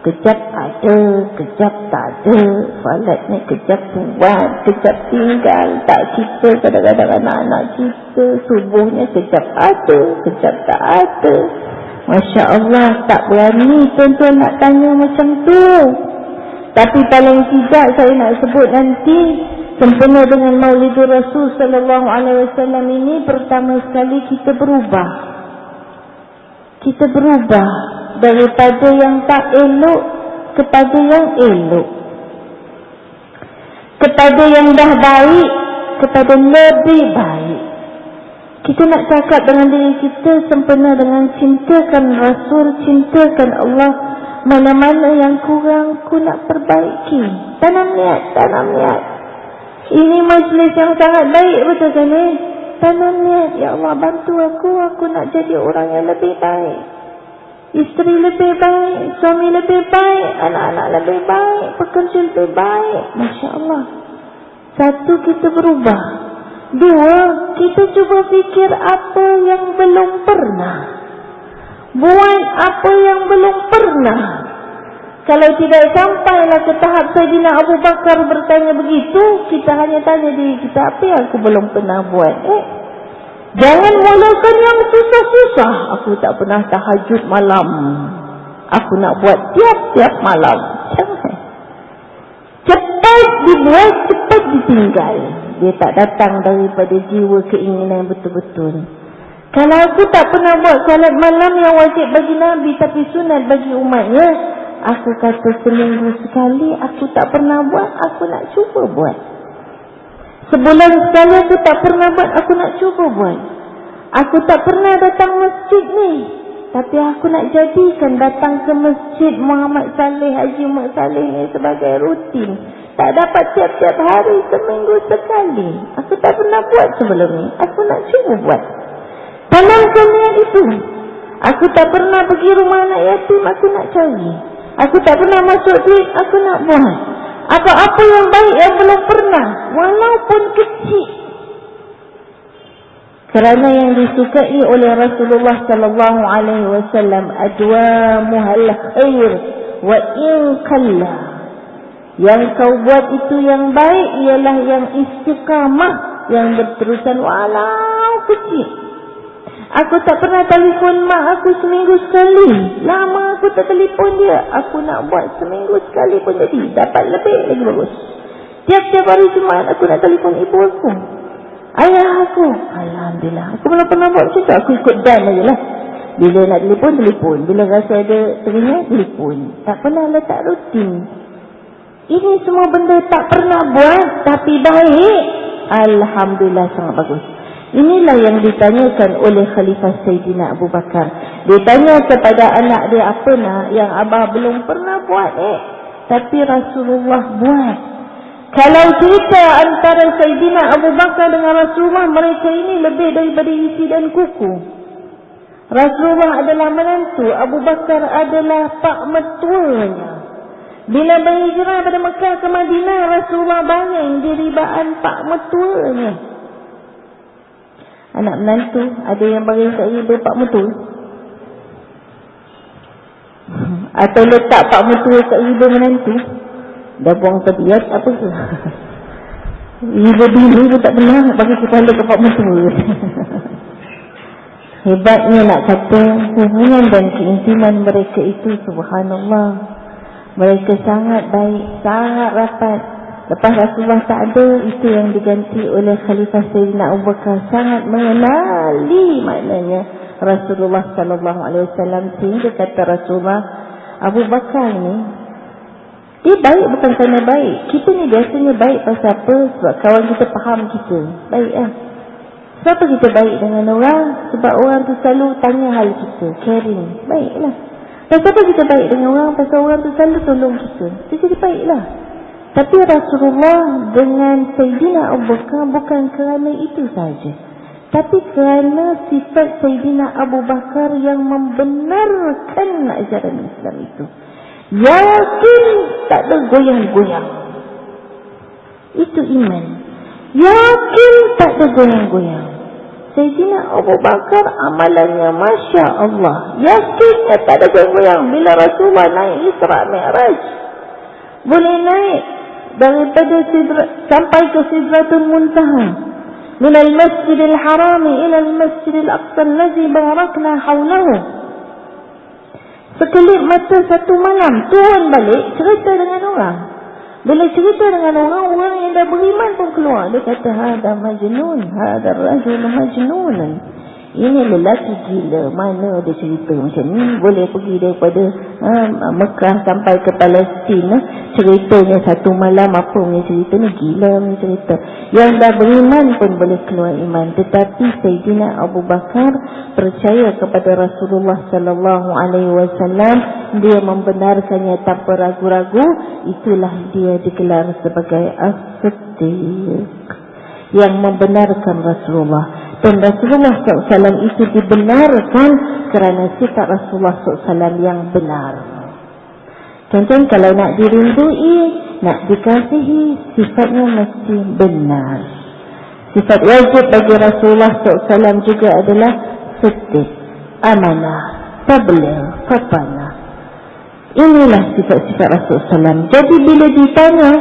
Kejap ada, kejap tak ada. Salatnya kejap buat, kejap tinggal. Tak kita, kadang-kadang anak-anak kita subuhnya kejap ada, kejap tak ada. Masya Allah, tak berani tuan-tuan nak tanya macam tu. Tapi paling tidak saya nak sebut nanti, sempena dengan Maulidur Rasul sallallahu alaihi wasallam ini, pertama sekali kita berubah. Kita berubah daripada yang tak elok kepada yang elok. Kepada yang dah baik kepada lebih baik. Kita nak cakap dengan diri kita sempena dengan cintakan Rasul, cintakan Allah. Mana-mana yang kurang aku nak perbaiki. Tanam niat. Ini majlis yang sangat baik, betul kan Tanam niat, ya Allah bantu aku nak jadi orang yang lebih baik. Isteri lebih baik, suami lebih baik, anak-anak lebih baik, pekerja lebih baik. Masya Allah. Satu, kita berubah. Dua, kita cuba fikir apa yang belum pernah. Buat apa yang belum pernah. Kalau tidak sampailah ke tahap Sayyidina Abu Bakar bertanya begitu, kita hanya tanya diri kita, apa yang aku belum pernah buat? Jangan mulakan yang susah-susah. Aku tak pernah tahajud malam, aku nak buat tiap-tiap malam. Jangan. Cepat dibuat, cepat ditinggal. Dia tak datang daripada jiwa keinginan yang betul-betul. Kalau aku tak pernah buat salat malam yang wajib bagi Nabi tapi sunat bagi umatnya, aku kata seminggu sekali aku tak pernah buat, aku nak cuba buat. Sebulan sekali aku tak pernah buat, aku nak cuba buat. Aku tak pernah datang masjid ni, tapi aku nak jadikan datang ke masjid Muhammad Saleh, Haji Muhammad Saleh ni sebagai rutin. Tak dapat tiap-tiap hari, seminggu sekali. Aku tak pernah buat sebelum ni, aku nak cuba buat. Tanamkan niat itu. Aku tak pernah pergi rumah anak yatim, aku nak cari. Aku tak pernah masuk duit, aku nak buat. Apa-apa yang baik yang belum pernah, walaupun kecil. Kerana yang disukai oleh Rasulullah sallallahu alaihi wasallam, adwamuhal khair wa in qalla. Yang kau buat itu yang baik ialah yang istiqamah, yang berterusan walau kecil. Aku tak pernah telefon mak aku seminggu sekali. Lama aku tak telefon dia. Aku nak buat seminggu sekali pun jadi. Dapat lebih lagi bagus. Tiap-tiap hari Jumaat aku nak telefon ibu aku, ayah aku. Alhamdulillah. Aku belum pernah buat macam tu. Aku ikut dan aja lah. Bila nak telefon. Bila rasa ada teringat, telefon. Tak pernah letak rutin. Ini semua benda tak pernah buat, tapi baik. Alhamdulillah, sangat bagus. Inilah yang ditanyakan oleh Khalifah Sayyidina Abu Bakar. Dia tanya kepada anak dia, apa nak yang abah belum pernah buat tapi Rasulullah buat. Kalau cerita antara Sayyidina Abu Bakar dengan Rasulullah, mereka ini lebih daripada isi dan kuku. Rasulullah adalah menantu, Abu Bakar adalah pak mertuanya. Bila berhijrah pada Mekah ke Madinah, Rasulullah bangun di ribaan pak mertuanya. Anak menantu, ada yang bagi kat ibu pak mertua? Atau letak pak mertua kat ibu menantu? Dah buang tabiat apa ke? Ibu dulu pun tak pernah bagi kepala ke pak mertua. Hebatnya nak kata, hubungan dan keintiman mereka itu, subhanallah. Mereka sangat baik, sangat rapat. Lepas Rasulullah tak ada, itu yang diganti oleh Khalifah Sayyidina Abu Bakar. Sangat mengenali maknanya Rasulullah sallallahu alaihi wasallam, sehingga kata Rasulullah, Abu Bakar ni dia baik bukan kerana baik. Kita ni biasanya baik pasal apa? Sebab kawan kita faham kita. Baik lah. Sebab kita baik dengan orang? Sebab orang tu selalu tanya hal kita, caring. Baiklah. Pasal apa kita baik dengan orang? Pasal orang tu selalu tolong kita. Jadi baiklah. Tapi Rasulullah dengan Sayyidina Abu Bakar bukan kerana itu saja, tapi kerana sifat Sayyidina Abu Bakar yang membenarkan ajaran Islam itu. Yakin, tak ada goyang-goyang. Itu iman. Yakin, tak ada goyang-goyang. Sayyidina Abu Bakar amalannya Masya Allah. Yakinnya tak ada goyang-goyang. Bila Rasulullah naik Isra Mi'raj, boleh naik daripada sampai ke Sidratul Muntaha, min al-Masjidil Harami ila al-Masjidil Aqsa allazi barakna hawlahu. Sekelip mata satu malam, turun balik, cerita dengan orang. Bila cerita dengan orang yang dah beriman pun keluar. Dia kata, hada majnun, hada rajul majnun. Ini lelaki gila. Mana dia cerita macam ni? Boleh pergi daripada Mekah sampai ke Palestin. Ceritanya satu malam apa punya cerita ni? Gila punya cerita. Yang dah beriman pun boleh keluar iman. Tetapi Sayyidina Abu Bakar percaya kepada Rasulullah sallallahu alaihi wasallam. Dia membenarkannya tanpa ragu-ragu. Itulah dia digelar sebagai As-Siddiq, yang membenarkan Rasulullah. Dan Rasulullah SAW itu dibenarkan kerana sifat Rasulullah SAW yang benar. Contohnya kalau nak dirindui, nak dikasihi, sifatnya mesti benar. Sifat wajib bagi Rasulullah SAW juga adalah siddiq, amanah, tabligh, fatanah. Inilah sifat-sifat Rasulullah SAW. Jadi bila ditanya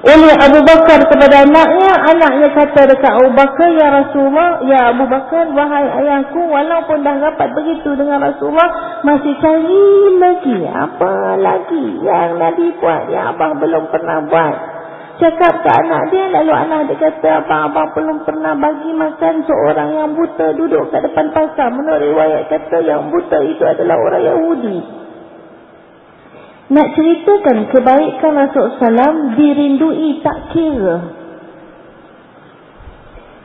oleh Abu Bakar kepada anaknya kata dekat Abu Bakar, ya Rasulullah, ya Abu Bakar, wahai ayahku, walaupun dah dapat begitu dengan Rasulullah, masih cari lagi, apa lagi yang Nabi buat, yang abang belum pernah buat. Cakap ke anak dia, lalu anak dia kata, abang belum pernah bagi makan seorang yang buta duduk kat depan pasar. Menurut riwayat kata yang buta itu adalah orang Yahudi. Nak ceritakan kebaikan Rasulullah SAW dirindui tak kira.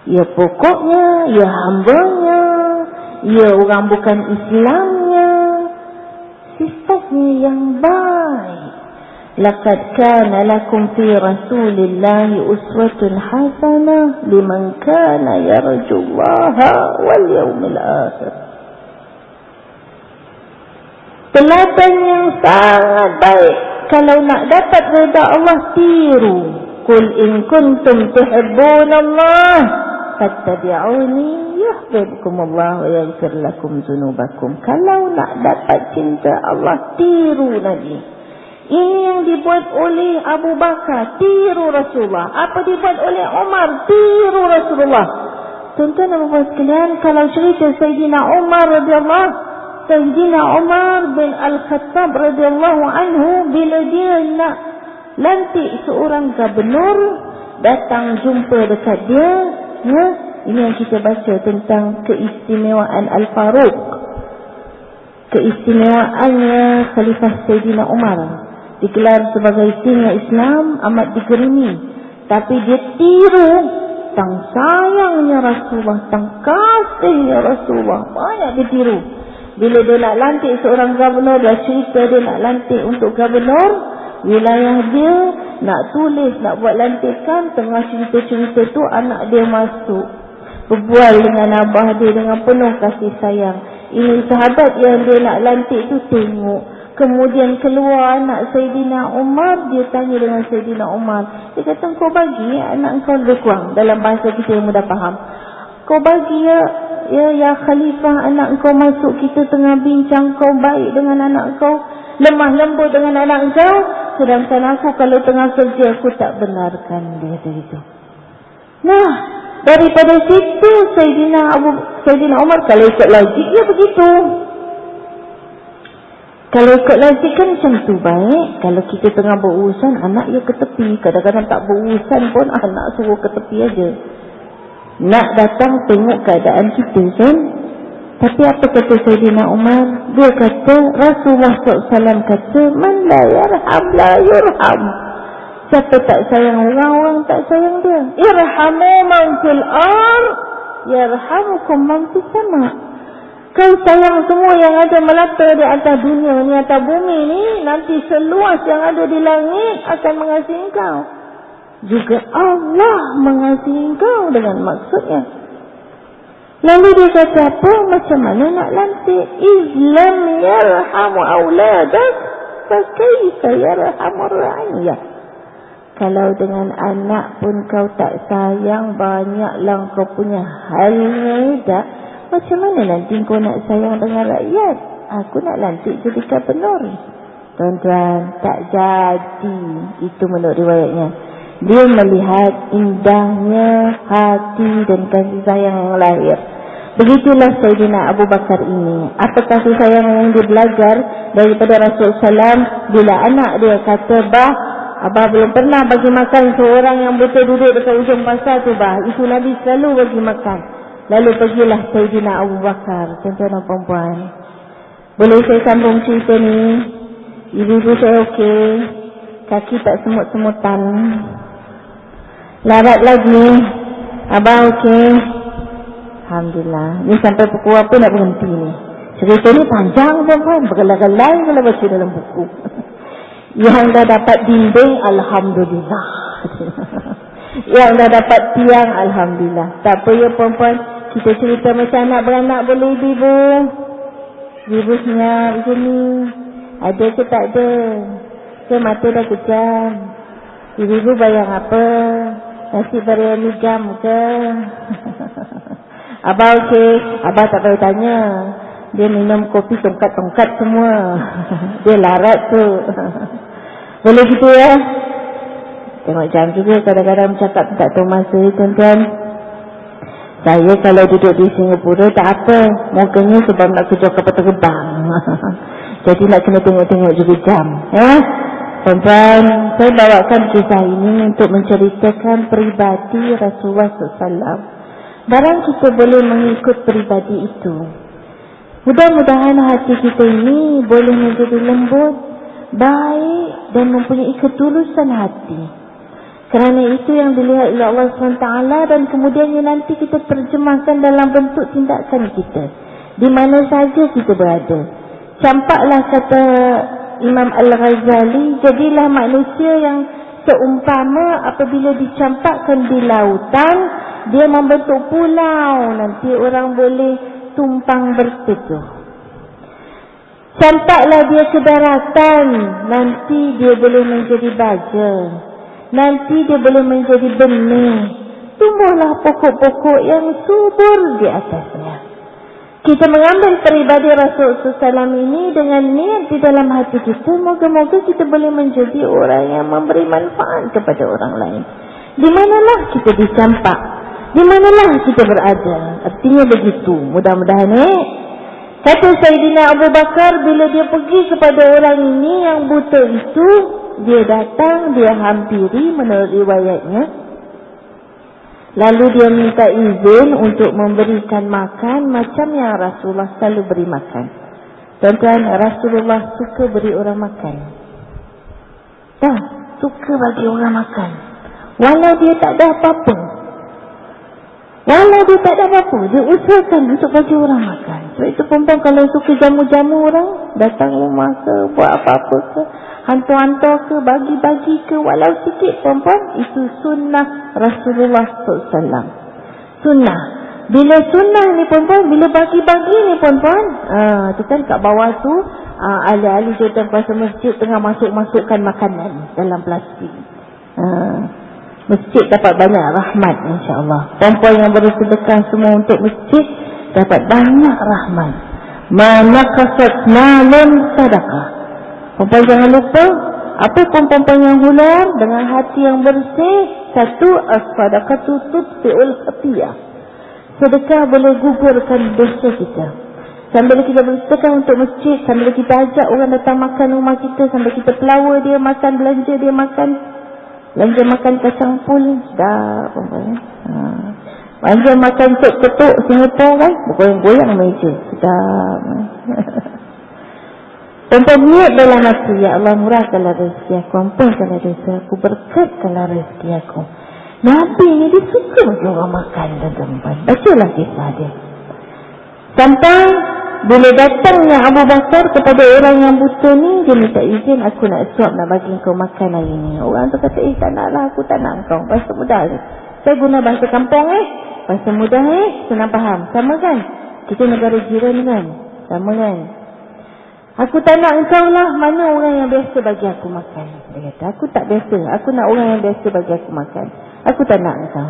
Ya pokoknya, ya hambanya, ya orang bukan Islamnya. Sifatnya yang baik. Laqad kana lakum fi Rasulillahi uswatun hasanah liman kana yarjullaha wal yawmil akhir. Teladan yang sangat baik. Kalau nak dapat redha Allah, tiru. Qul in kuntum tuhibbunallah fattabi'uni yuhibbukumullah wa yaghfir lakum dzunubakum. Kalau nak dapat cinta Allah, tiru Nabi. Ini yang dibuat oleh Abu Bakar, tiru Rasulullah. Apa dibuat oleh Umar, tiru Rasulullah. Tuan-tuan dan puan sekalian, kalau cerita Sayyidina Umar radhiyallahu, Sayyidina Umar bin Al-Khattab radhiyallahu anhu, bila dia nak lantik seorang gubernur, datang jumpa dekat dia, ya, ini yang kita baca tentang keistimewaan Al-Faruq, keistimewaannya Khalifah Sayyidina Umar, digelar sebagai singa Islam, amat digerimi. Tapi dia tiru tang sayangnya Rasulullah, tang kasihnya Rasulullah, banyak dia tiru. Bila dia nak lantik seorang gubernur, dia cerita dia nak lantik untuk gubernur wilayah dia, nak tulis, nak buat lantikan. Tengah cerita-cerita tu anak dia masuk, berbual dengan abah dia dengan penuh kasih sayang. Ini sahabat yang dia nak lantik tu tengok. Kemudian keluar anak Sayyidina Umar, dia tanya dengan Sayyidina Umar, dia kata, kau bagi anak kau lebih kurang, dalam bahasa kita yang mudah faham, kau bagi ya Khalifah, anak kau masuk, kita tengah bincang, kau baik dengan anak kau, lemah lembut dengan anak kau, sedangkan aku kalau tengah kerja aku tak benarkan dia begitu. Nah, daripada situ Sayyidina Umar, kalau ikut logik dia begitu. Kalau ikut logik kan macam tu baik. Kalau kita tengah berurusan, anak ya ke tepi. Kadang-kadang tak berurusan pun anak suruh ke tepi aja. Nak datang tengok keadaan kita kan. Tapi apa kata Sayyidina Umar? Dia kata, Rasulullah SAW kata, man la yarham la yurham. Siapa tak sayang orang tak sayang dia. Irhamu man fil ard yarhamukum man fis sama. Kau sayang semua yang ada melata di atas dunia ni, atas bumi ni. Nanti seluas yang ada di langit akan mengasihi kau. Juga Allah mengasihi kau dengan maksudnya. Lalu dia kata apa? Macam mana nak lantik? Islam yarhamu awladak fakaifa yarhamu ra'iyah. Kalau dengan anak pun kau tak sayang, banyaklah kau punya halnya dah. Macam mana nanti kau nak sayang dengan rakyat? Aku nak lantik jadi gubernur. Tuan-tuan, tak jadi. Itu menurut riwayatnya. Dia melihat indahnya hati dan kasih sayang yang lahir. Begitulah Sayyidina Abu Bakar ini. Apa kasih sayang yang dia belajar daripada Rasulullah SAW bila anak dia kata, bah, abah belum pernah bagi makan seorang yang betul duduk dekat ujung pasar tu, bah. Itu Nabi selalu bagi makan. Lalu pergilah Sayyidina Abu Bakar. Tuan-tuan dan puan-puan, boleh saya sambung cerita ni? Ibu-ibu saya okey? Kaki tak semut-semutan? Larat lagi? Abah okey? Alhamdulillah. Ni sampai pukul apa nak berhenti ni? Cerita ni panjang puan-puan, bergelai-gelai kalau baca dalam buku. Yang dah dapat dinding, Alhamdulillah. Yang dah dapat tiang, Alhamdulillah. Tak apa ya puan-puan, kita cerita macam anak beranak boleh ibu? Ibu senyap macam ni. Ada ke tak ada? Ke mata dah kejam? Ibu bayang apa? Nasi biryani jam ke? Abah okey? Abah tak payah tanya. Dia minum kopi tongkat-tongkat semua. Dia larat tu. Boleh gitu ya? Tengok jam juga, kadang-kadang cakap tak tahu masa, tuan-tuan. Saya kalau duduk di Singapura tak apa, mungkinnya sebab nak kerja kapal terbang. Jadi nak kena tengok-tengok juga jam. Tuan-tuan, saya bawakan kisah ini untuk menceritakan peribadi Rasulullah SAW. Barang kita boleh mengikut peribadi itu, mudah-mudahan hati kita ini boleh menjadi lembut, baik dan mempunyai ketulusan hati. Kerana itu yang dilihat oleh Allah SWT, dan kemudiannya nanti kita terjemahkan dalam bentuk tindakan kita di mana saja kita berada. Campaklah kata Imam Al-Ghazali, jadilah manusia yang seumpama apabila dicampakkan di lautan, dia membentuk pulau, nanti orang boleh tumpang berteduh. Campaklah dia ke daratan, nanti dia boleh menjadi baja, nanti dia boleh menjadi benih. Tumbuhlah pokok-pokok yang subur di atasnya. Kita mengambil peribadi Rasulullah SAW ini dengan niat di dalam hati kita, moga-moga kita boleh menjadi orang yang memberi manfaat kepada orang lain. Di manalah kita dicampak, di manalah kita berada. Artinya begitu. Mudah-mudahan kata Sayyidina Abu Bakar, bila dia pergi kepada orang ini yang buta itu, dia datang, dia hampiri menurut riwayatnya. Lalu dia minta izin untuk memberikan makan macam yang Rasulullah selalu beri makan. Tuan-tuan, Rasulullah suka beri orang makan. Suka bagi orang makan. Walau dia tak ada apa-apa. Walau dia tak ada apa-apa, dia usahakan untuk bagi orang makan. Sebab itu perempuan kalau suka jamu-jamu orang, datang rumah ke, buat apa-apa ke, hantu-hantu ke, bagi-bagi ke, walau sikit perempuan, itu sunnah Rasulullah SAW. Sunnah. Bila sunnah ni perempuan, bila bagi-bagi ni perempuan, tu kan kat bawah tu, ahli-ahli jawatan kuasa masjid tengah masuk-masukkan makanan dalam plastik. Masjid dapat banyak rahmat, insyaAllah. Perempuan yang bersedekah semua untuk masjid dapat banyak rahmat. Mana kasat malun sadaqah. Perempuan jangan lupa, apa pun perempuan yang hular dengan hati yang bersih, satu, as-sadaqatu tutfi'ul khatiyah. Sedekah boleh gugurkan dosa kita. Sambil kita bersedekah untuk masjid, sambil kita ajak orang datang makan rumah kita, sambil kita pelawar dia makan, belanja dia makan. Belanja makan kacang pul, sedap. Belanja makan cek ketuk Singapura kan, bergoyang-goyang meja, sedap. Perempuan niat dalam hati, ya Allah murahkanlah rezeki aku, ampunkanlah dosa aku, berkatkanlah rezeki aku. Nabi ni dia suka bagi orang makan dan tempat. Bacalah kisah dia. Sampai bila datangnya Abu Bakar kepada orang yang buta ni, dia minta izin, aku nak suap, nak bagi kau makan hari ni. Orang tu kata, tak nak lah, aku tak nak kau. Bahasa mudah ni. Saya guna bahasa kampung bahasa mudah senang faham. Sama kan? Kita negara jiran kan? Sama kan? Aku tak nak engkau lah, mana orang yang biasa bagi aku makan. Dia kata, aku tak biasa, aku nak orang yang biasa bagi aku makan. Aku tak nak engkau.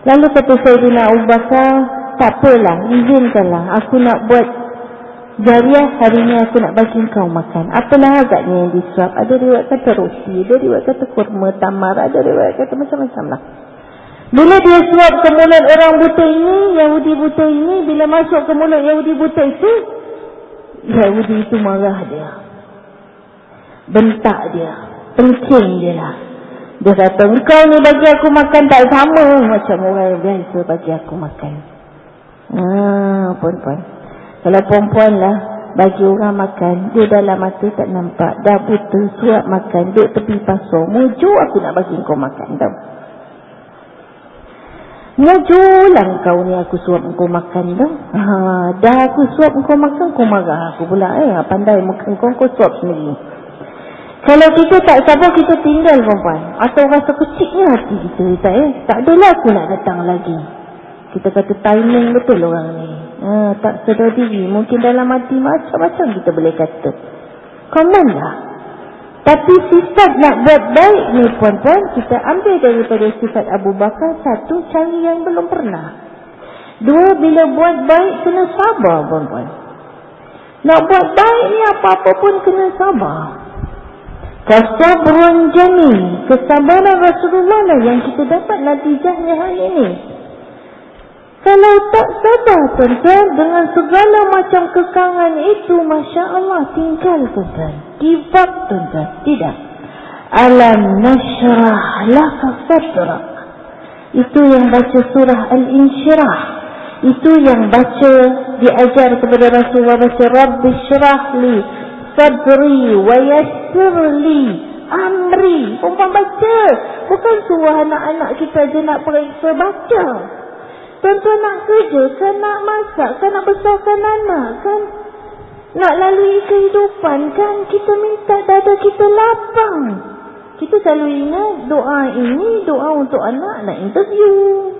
Lalu kata Sayyidina Abu Bakar, tak apalah, izinkanlah, aku nak buat jariah hari ni, aku nak bagi engkau makan. Apalah agaknya yang disuap. Ada riwayat kata roti, ada riwayat kata kurma, tamar, ada riwayat kata macam-macam lah. Bila dia suap ke mulut orang buta ini, Yahudi buta ini, bila masuk ke mulut Yahudi buta itu, Yahudi itu marah dia, bentak dia, pengking dia lah. Dia kata, engkau ni bagi aku makan tak sama macam orang yang biasa bagi aku makan. Puan-puan, kalau perempuan lah bagi orang makan, dia dalam mata tak nampak, dah buta, suap makan, duduk tepi pasar, muju aku nak bagi kau makan tau. Mujulah kau ni, aku suap kau makan tau. Dah aku suap kau makan, kau marah aku pula. Pandai makan kau suap sendiri. Kalau kita tak sabar, kita tinggal perempuan. Atau rasa kecilnya hati kita. Tak adalah aku nak datang lagi. Kita kata timing betul orang ni. Tak sedar diri. Mungkin dalam hati macam-macam kita boleh kata. Common lah. Tapi sifat nak buat baik ni puan-puan, kita ambil daripada sifat Abu Bakar. Satu, cari yang belum pernah. Dua, bila buat baik kena sabar puan-puan. Nak buat baik ni apa-apa pun kena sabar. Kasabrun jamil, kesabaran Rasulullah lah yang kita dapat natijahnya hari ini. Kalau tak sabar tuan-tuan, dengan segala macam kekangan itu, Masya Allah, tinggal tuan-tuan. Give up tuan-tuan. Tidak. Alam nashrah laka sadrak. Itu yang baca surah Al-Insyirah. Itu yang baca, diajar kepada Rasulullah, baca Rabbi syrah li sadri wa yassir li amri. Perempuan baca. Bukan suruh anak-anak kita je nak periksa, baca. Tuan-tuan nak kerja kan, nak masak kan, nak besarkan anak kan, nak lalui kehidupan kan, kita minta dada kita lapang. Kita selalu ingat doa ini, doa untuk anak nak interview,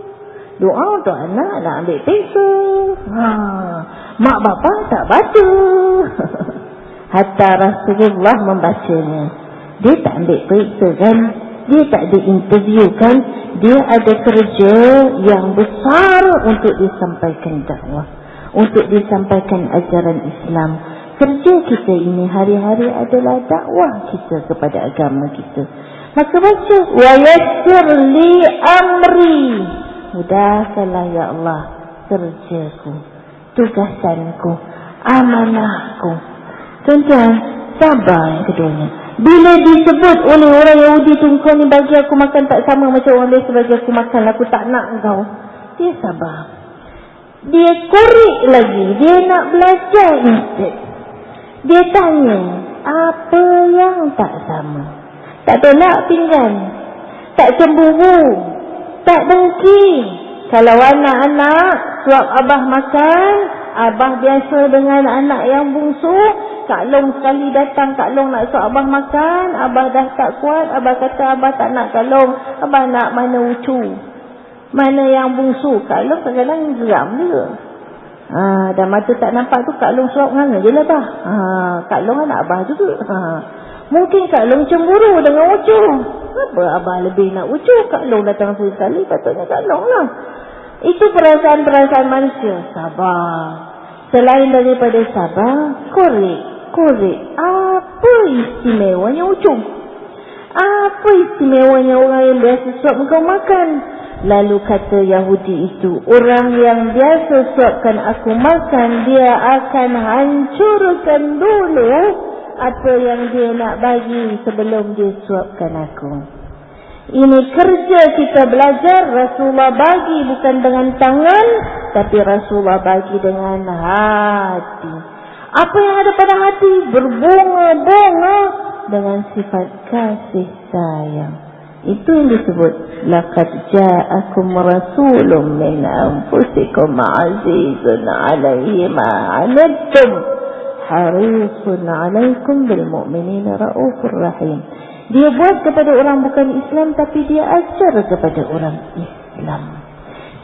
doa untuk anak nak ambil pesa. Mak bapa tak baca. Hatta Rasulullah membacanya. Dia tak ambil periksa kan, dia tak ada interview kan, dia ada kerja yang besar untuk disampaikan dakwah, untuk disampaikan ajaran Islam. Kerja kita ini hari-hari adalah dakwah kita kepada agama kita. Maka baca, wa yassir li amri, mudahkanlah ya Allah kerjaku, tugasanku, amanahku. Tuan-tuan, sabar yang keduanya. Bila disebut oleh orang Yahudi tu, kau ni bagi aku makan tak sama macam orang biasa bagi aku makan, aku tak nak kau. Dia sabar. Dia korek lagi. Dia nak belajar instead. Dia tanya, apa yang tak sama? Tak tolak pinggan. Tak cemburu. Tak dengki. Kalau anak-anak suap abah makan, abah biasa dengan anak yang bungsu, Kak Long sekali datang, Kak Long nak suap abah makan, abah dah tak kuat, abah kata abah tak nak Kak Long, abah nak mana ucu, mana yang bungsu. Kak Long kadang-kadang geram dia. Dah mata tak nampak tu, Kak Long suap mana je lah dah. Kak Long anak abah juga. Mungkin Kak Long cemburu dengan ucu. Apa abah lebih nak ucu? Kak Long datang sekali, patutnya Kak Long lah. Itu perasaan-perasaan manusia. Sabar. Selain daripada sabar, korek. Apa istimewanya ucung? Apa istimewanya orang yang biasa suap kau makan? Lalu kata Yahudi itu, orang yang biasa suapkan aku makan, dia akan hancurkan dulu apa yang dia nak bagi sebelum dia suapkan aku. Ini kerja kita belajar. Rasulullah bagi bukan dengan tangan, tapi Rasulullah bagi dengan hati. Apa yang ada pada hati berbunga-bunga dengan sifat kasih sayang. Itu yang disebut laqad ja'akum rasulun min anfusikum azizun 'alaihi ma 'anittum harisun 'alaikum bil mu'minina raufur rahim. Dia buat kepada orang bukan Islam, tapi dia ajar kepada orang Islam.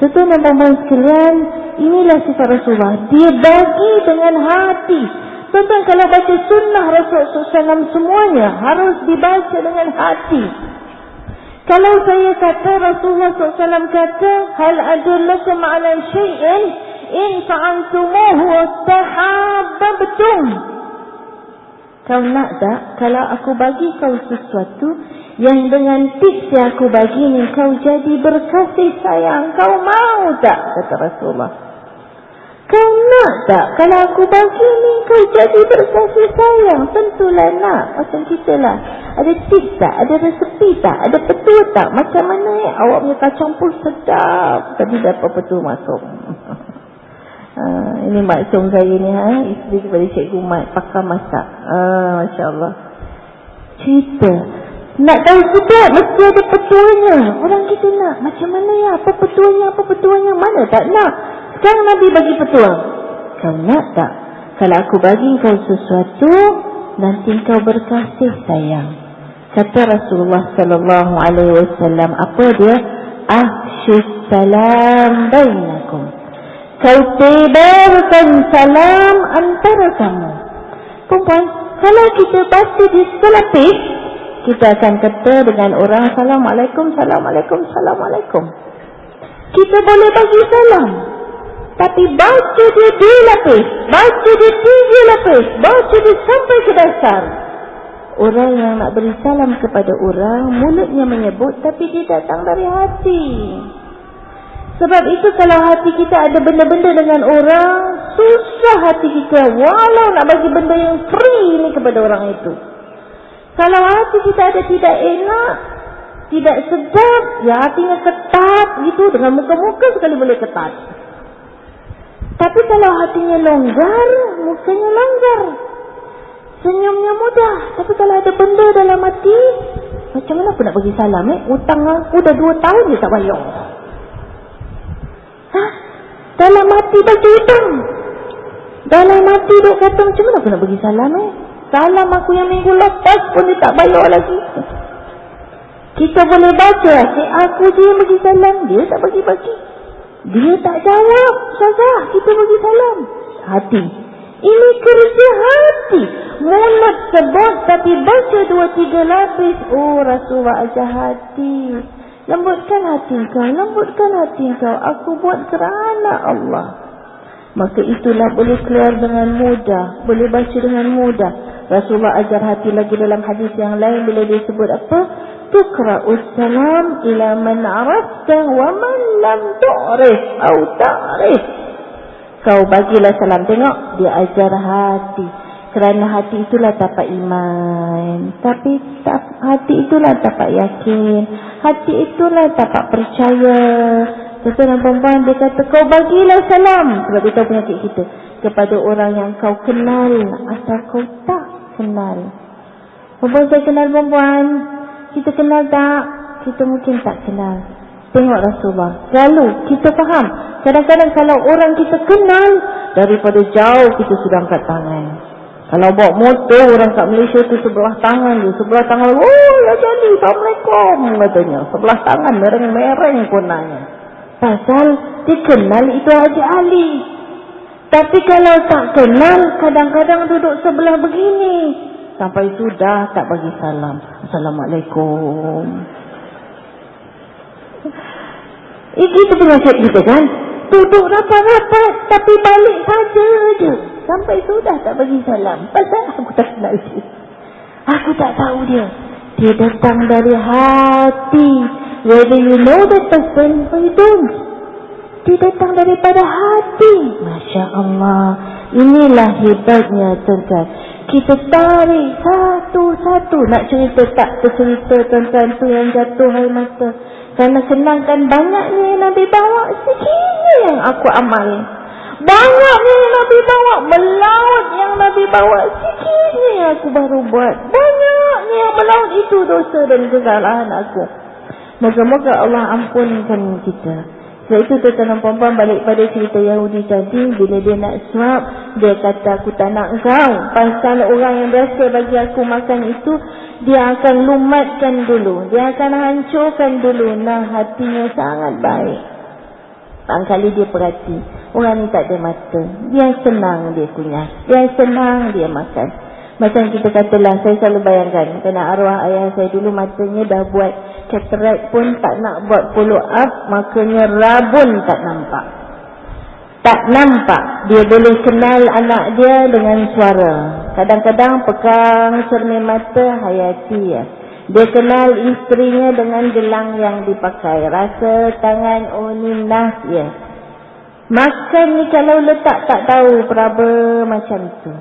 Tuan-tuan dan puan-puan sekalian, inilah sifat Rasulullah. Dia bagi dengan hati. Tuan-tuan, kalau baca sunnah Rasulullah SAW semuanya harus dibaca dengan hati. Kalau saya kata Rasulullah SAW kata, hal adullukum ala syai'in in fa'altumuhu tahabbtum. Kau nak tak kalau aku bagi kau sesuatu yang dengan tips yang aku bagi ni kau jadi berkasih sayang, kau mau tak? Kata Rasulullah. Kau nak tak kalau aku bagi ni kau jadi berkasih sayang? Tentulah nak. Macam kita lah. Ada tips tak? Ada resepi tak? Ada petua tak? Macam mana awak punya kacang pun sedap. Tadi dapat petua masuk. Ini maksum saya ni, isteri kepada Cikgu Mat, pakar masak. Masya Allah. Cerita. Nak tahu sedap, mesti ada petuanya. Orang kita nak, macam mana ya? Apa petuanya? Apa petuanya? Mana tak nak? Sekarang Nabi bagi petua. Kau nak tak? Kalau aku bagi kau sesuatu, nanti kau berkasih sayang. Kata Rasulullah sallallahu alaihi wasallam, apa dia? Afshus salam bainakum. Kau tebarkan salam antara kamu. Perempuan, kalau kita baca di selapis, kita akan kata dengan orang, Assalamualaikum, Assalamualaikum, Assalamualaikum. Kita boleh bagi salam. Tapi baca dia 2 lapis, baca dia 3 lapis, baca dia sampai ke dasar. Orang yang nak beri salam kepada orang, mulutnya menyebut, tapi dia datang dari hati. Sebab itu kalau hati kita ada benda-benda dengan orang, susah hati kita walau nak bagi benda yang free ni kepada orang itu. Kalau hati kita ada tidak enak, tidak sedap, ya hatinya ketat gitu, dengan muka-muka sekali boleh ketat. Tapi kalau hatinya longgar, mukanya langgar. Senyumnya mudah. Tapi kalau ada benda dalam hati, macam mana aku nak bagi salam Utang aku dah 2 tahun dia tak bayar. Dalam hati bagi hutang. Dalam hati duk kata, macam mana aku nak bagi salam Salam aku yang minggu lepas pun dia tak bayar lagi. Kita boleh baca, aku je yang bagi salam, dia tak bagi-bagi. Dia tak jawab, Ustazah, kita bagi salam. Hati. Ini kerja hati. Mulut sebut tapi baca 2-3 lapis. Oh, Rasulullah ajar hati. Lembutkan hati kau, lembutkan hati kau. Aku buat kerana Allah. Maka itulah boleh keluar dengan mudah, boleh baca dengan mudah. Rasulullah ajar hati lagi dalam hadis yang lain bila dia sebut apa? Tuqra'us salam ila man 'arafta wa man lam tu'rif atau ta'rif. Kau bagilah salam, tengok dia ajar hati. Kerana hati itulah tapak iman. Tapi hati itulah tapak yakin. Hati itulah tapak percaya. Tuan-tuan dan perempuan, dia kata kau bagilah salam. Sebab dia tahu penyakit kita. Kepada orang yang kau kenal atau kau tak kenal. Perempuan, saya kenal perempuan. Kita kenal tak? Kita mungkin tak kenal. Tengok Rasulullah. Selalu kita faham. Kadang-kadang kalau orang kita kenal, daripada jauh kita sudah angkat tangan. Kalau bawa motor, orang kat Malaysia tu sebelah tangan je. Sebelah tangan, oh ya jadi, Assalamualaikum katanya. Sebelah tangan, mereng-mereng pun nanya. Pasal dia kenal itu Haji Ali. Tapi kalau tak kenal, kadang-kadang duduk sebelah begini. Sampai sudah tak bagi salam. Assalamualaikum. Itu penyakit kita kan. Duduk rapat-rapat tapi balik saja je. Sampai sudah tak bagi salam. Pasal aku tak kenal dia. Aku tak tahu dia. Dia datang dari hati. Whether you know that person or you don't. Dia datang daripada hati. Masya Allah. Inilah hebatnya tuan-tuan. Kita tarik satu-satu. Nak cerita tak cerita tuan-tuan tu yang jatuh air mata. Kerana kenangkan banyaknya yang Nabi bawa, sikitnya yang aku amal. Banyaknya yang Nabi bawa, melaut yang Nabi bawa, sikitnya yang aku baru buat. Banyaknya yang melaut itu dosa dan kesalahan aku. Moga-moga Allah ampunkan kita. Sebab itu tuan-tuan dan puan-puan, balik pada cerita Yahudi tadi, bila dia nak suap, dia kata aku tak nak kau. Pasal orang yang biasa bagi aku makan itu, dia akan lumatkan dulu, dia akan hancurkan dulu. Nah, hatinya sangat baik. Barangkali dia perhati, orang ni tak ada mata, dia senang dia kunyah, dia senang dia makan. Macam kita katalah, saya selalu bayangkan, kena arwah ayah saya dulu matanya dah buat cataract pun tak nak buat follow up, makanya rabun tak nampak. Tak nampak. Dia boleh kenal anak dia dengan suara. Kadang-kadang pegang cermin mata, hayati ya. Dia kenal isterinya dengan gelang yang dipakai. Rasa tangan, oh ni nah ya. Makan ni kalau letak tak tahu peraba macam tu.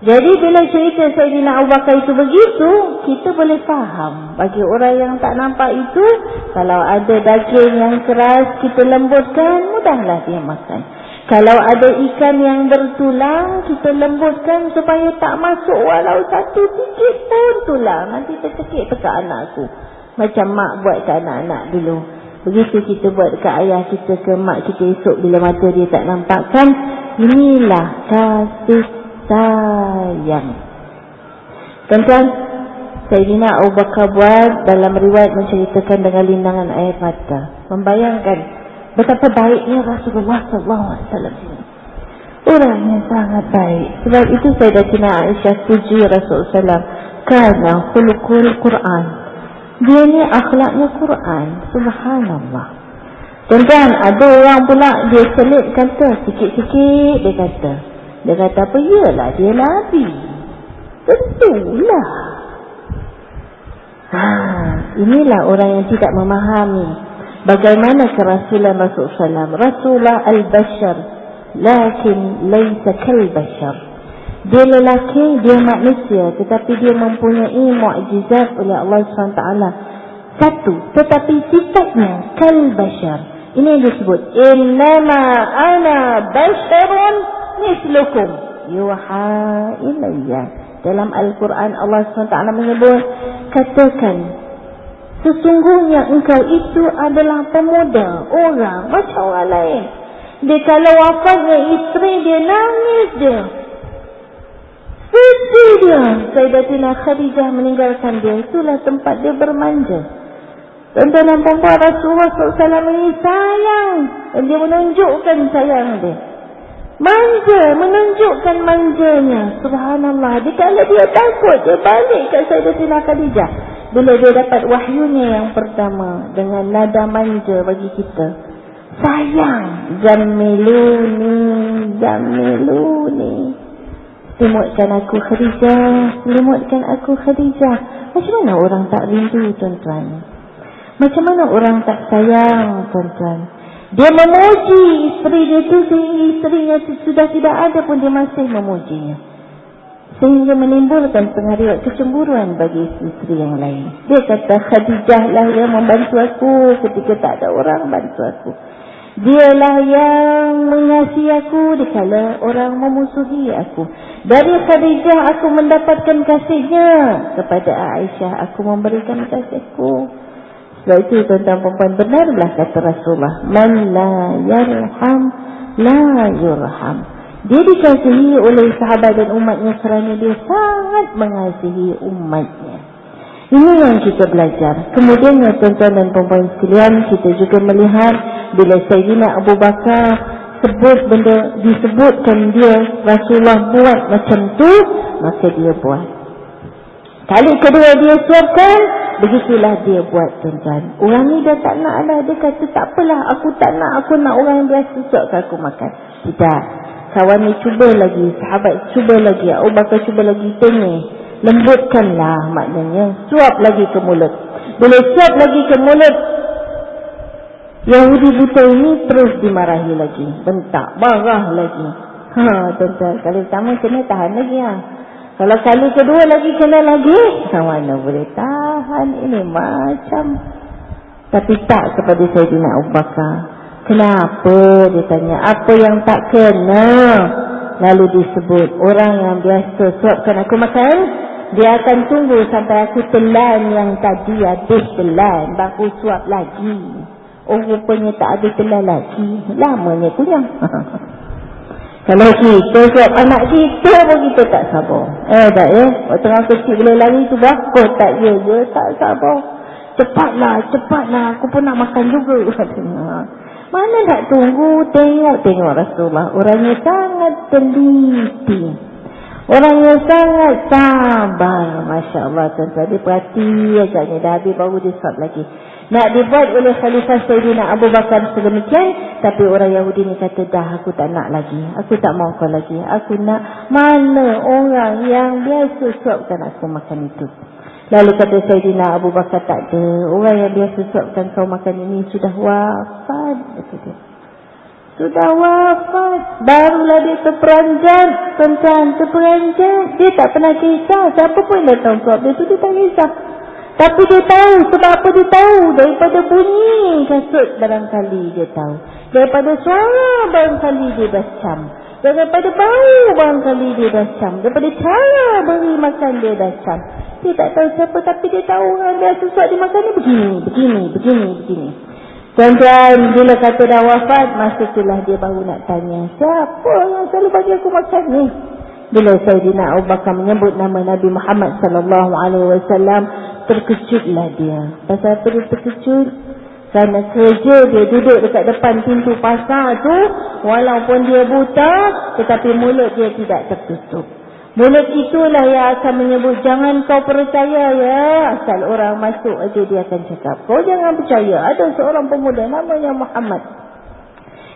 Jadi bila cerita Sayyidina Abu Bakar itu begitu, kita boleh faham. Bagi orang yang tak nampak itu, kalau ada daging yang keras kita lembutkan, mudahlah dia makan. Kalau ada ikan yang bertulang, kita lembutkan supaya tak masuk walau satu sikit pun tulang. Nanti tercekik dekat anakku. Macam mak buat ke anak-anak dulu. Begitu kita buat dekat ayah kita ke mak kita esok bila mata dia tak nampak kan. Inilah kasih sayang. Tuan-tuan, Sayyidina Abu Bakar buat dalam riwayat menceritakan dengan lindangan air mata. Membayangkan betapa baiknya Rasulullah SAW ini. Orang yang sangat baik. Sebab itu Sayyidatina Aisyah puji Rasulullah SAW. Kana khuluqul Quran. Dia ni akhlaknya Quran. Subhanallah. Dan ada orang pula dia selit kata sikit-sikit dia kata. Dia kata apa? Yalah dia Nabi. Tentulah. Inilah orang yang tidak memahami bagaimana kerasulan Rasulullah SAW. Rasulullah al-bashar, lakin laysa kal-bashar. Dia lelaki, dia manusia, tetapi dia mempunyai mukjizat oleh Allah SWT. Satu, tetapi sifatnya kal-bashar. Ini yang disebut innama ana basharun mislukum yuha ilayya. Dalam Al-Quran Allah SWT menyebut, katakan sesungguhnya engkau itu adalah pemuda, orang macam orang lain. Dia kalau wafatnya isteri dia, nangis dia, sedih dia. Sayyidatina Khadijah meninggalkan dia, itulah tempat dia bermanja. Tuan-tuan dan puan-puan, Rasulullah SAW ini sayang, dan dia menunjukkan sayang dia. Manja, menunjukkan manjanya. Subhanallah. Kalau dia takut, dia balik ke Sayyidatina Khadijah. Bila dia dapat wahyunya yang pertama dengan nada manja bagi kita. Sayang, Jamiluni, Jamiluni. Selimutkan aku Khadijah, selimutkan aku Khadijah. Macam mana orang tak rindu, tuan-tuan? Macam mana orang tak sayang, tuan-tuan? Dia memuji isteri dia tu sehingga isterinya sudah tidak ada pun dia masih memujinya. Sehingga menimbulkan pengaruh kecemburuan bagi isteri yang lain. Dia kata Khadijah lah yang membantu aku ketika tak ada orang bantu aku. Dialah yang mengasihi aku dikala orang memusuhi aku. Dari Khadijah aku mendapatkan kasihnya. Kepada Aisyah aku memberikan kasihku. Sebab itu tuan-tuan perempuan, benarlah kata Rasulullah, man la yarham la yurham. Dia dikasihi oleh sahabat dan umatnya kerana dia sangat mengasihi umatnya. Ini yang kita belajar. Kemudian tuan-tuan dan perempuan sekalian, kita juga melihat bila Sayyidina Abu Bakar disebutkan dia Rasulullah buat macam tu, maka dia buat. Kali kedua dia suapkan, begitulah dia buat, tuan-tuan. Orang ni dah tak nak lah. Dia kata tak apalah, aku tak nak. Aku nak orang yang biasa suapkan aku makan. Tidak. Kawan ni cuba lagi, sahabat cuba lagi, Abu Bakar cuba lagi, tengok. Lembutkanlah maknanya. Suap lagi ke mulut. Bila suap lagi ke mulut, Yahudi buta ini terus dimarahi lagi. Bentak, marah lagi. Tuan-tuan, kali pertama kena tahan lagi lah. Kalau kali kedua lagi kena lagi, mana boleh tahan ini macam. Tapi tak kepada Sayyidina Abu Bakar. Kenapa? Dia tanya, apa yang tak kena? Lalu disebut, orang yang biasa suapkan aku makan, dia akan tunggu sampai aku telan yang tadi habis telan, baru suap lagi. Oh, rupanya tak ada telan lagi. Lamanya kunyah. Kalau kita suap anak kita pun kita tak sabar. Tak ya? Waktu orang kecil bila lari tu bakut tak ya? Tak sabar. Cepatlah. Aku pun nak makan juga. Mana nak tunggu? Tengok Rasulullah. Orangnya sangat teliti. Orangnya sangat sabar. Masya Allah tuan-tuan. Dia perhati agaknya. Dah habis baru dia suap lagi. Nak dibuat oleh Khalifah Sayyidina Abu Bakar sedemikian. Tapi orang Yahudi ni kata, dah aku tak nak lagi. Aku tak mau kau lagi. Aku nak mana orang yang biasa suapkan aku makan itu. Lalu kata Sayyidina Abu Bakar, tak ada. Orang yang biasa suapkan kau makan ini sudah wafat. Kata dia. Sudah wafat. Barulah dia terperanjat. Tuan-tuan, terperanjat. Dia tak pernah kisah. Siapa pun datang suap dia tu, dia tak kisah. Tapi dia tahu. Sebab apa dia tahu? Daripada bunyi kasut barangkali dia tahu. Daripada suara barangkali dia bacam. Daripada bau barangkali dia bacam. Daripada cara beri makan dia bacam. Dia tak tahu siapa, tapi dia tahu orang biasa suap dia makan ni begini. Tuan-tuan, bila kata dah wafat, masa itulah dia baru nak tanya, siapa yang selalu bagi aku makan ni? Bila Sayyidina Abu Bakar menyebut nama Nabi Muhammad sallallahu alaihi wasallam, terkejutlah dia. Pasal apa dia terkejut? Kerana kerja dia duduk dekat depan pintu pasar tu, walaupun dia buta, tetapi mulut dia tidak tertutup. Mulut itulah yang akan menyebut, jangan kau percaya ya. Asal orang masuk aja dia akan cakap, kau jangan percaya. Ada seorang pemuda namanya Muhammad,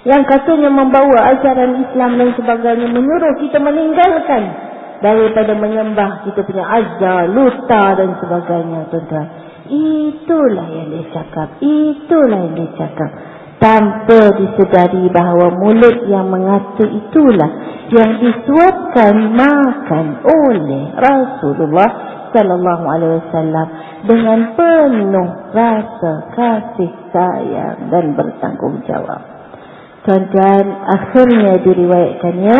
yang katanya membawa ajaran Islam dan sebagainya, menyuruh kita meninggalkan daripada menyembah kita punya azza, luta dan sebagainya. Tuan-tuan, itulah yang dia cakap. Tanpa disedari bahawa mulut yang mengata itulah yang disuapkan makan oleh Rasulullah sallallahu alaihi wasallam dengan penuh rasa kasih sayang dan bertanggungjawab. Tuan-tuan, akhirnya diriwayatkannya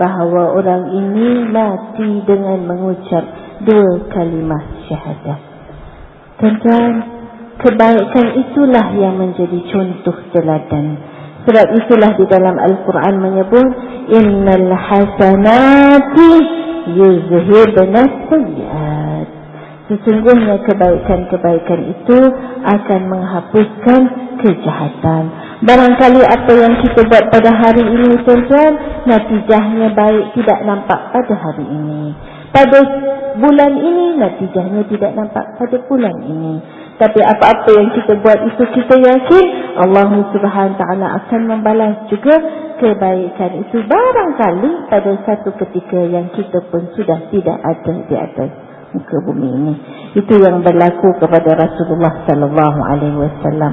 bahawa orang ini mati dengan mengucap 2 kalimah syahadah. Tuan-tuan, kebaikan itulah yang menjadi contoh teladan. Sebab itulah di dalam Al-Quran menyebut, innal hasanati yuzhibna sayyi'at. Sesungguhnya kebaikan-kebaikan itu akan menghapuskan kejahatan. Barangkali apa yang kita buat pada hari ini, tuan-tuan, natijahnya baik tidak nampak pada hari ini. Pada bulan ini, natijahnya tidak nampak pada bulan ini. Tapi apa-apa yang kita buat itu, kita yakin Allah Subhanahu Taala akan membalas juga kebaikan itu. Barangkali pada satu ketika yang kita pun sudah tidak ada di atas muka bumi ini. Itu yang berlaku kepada Rasulullah sallallahu alaihi wasallam.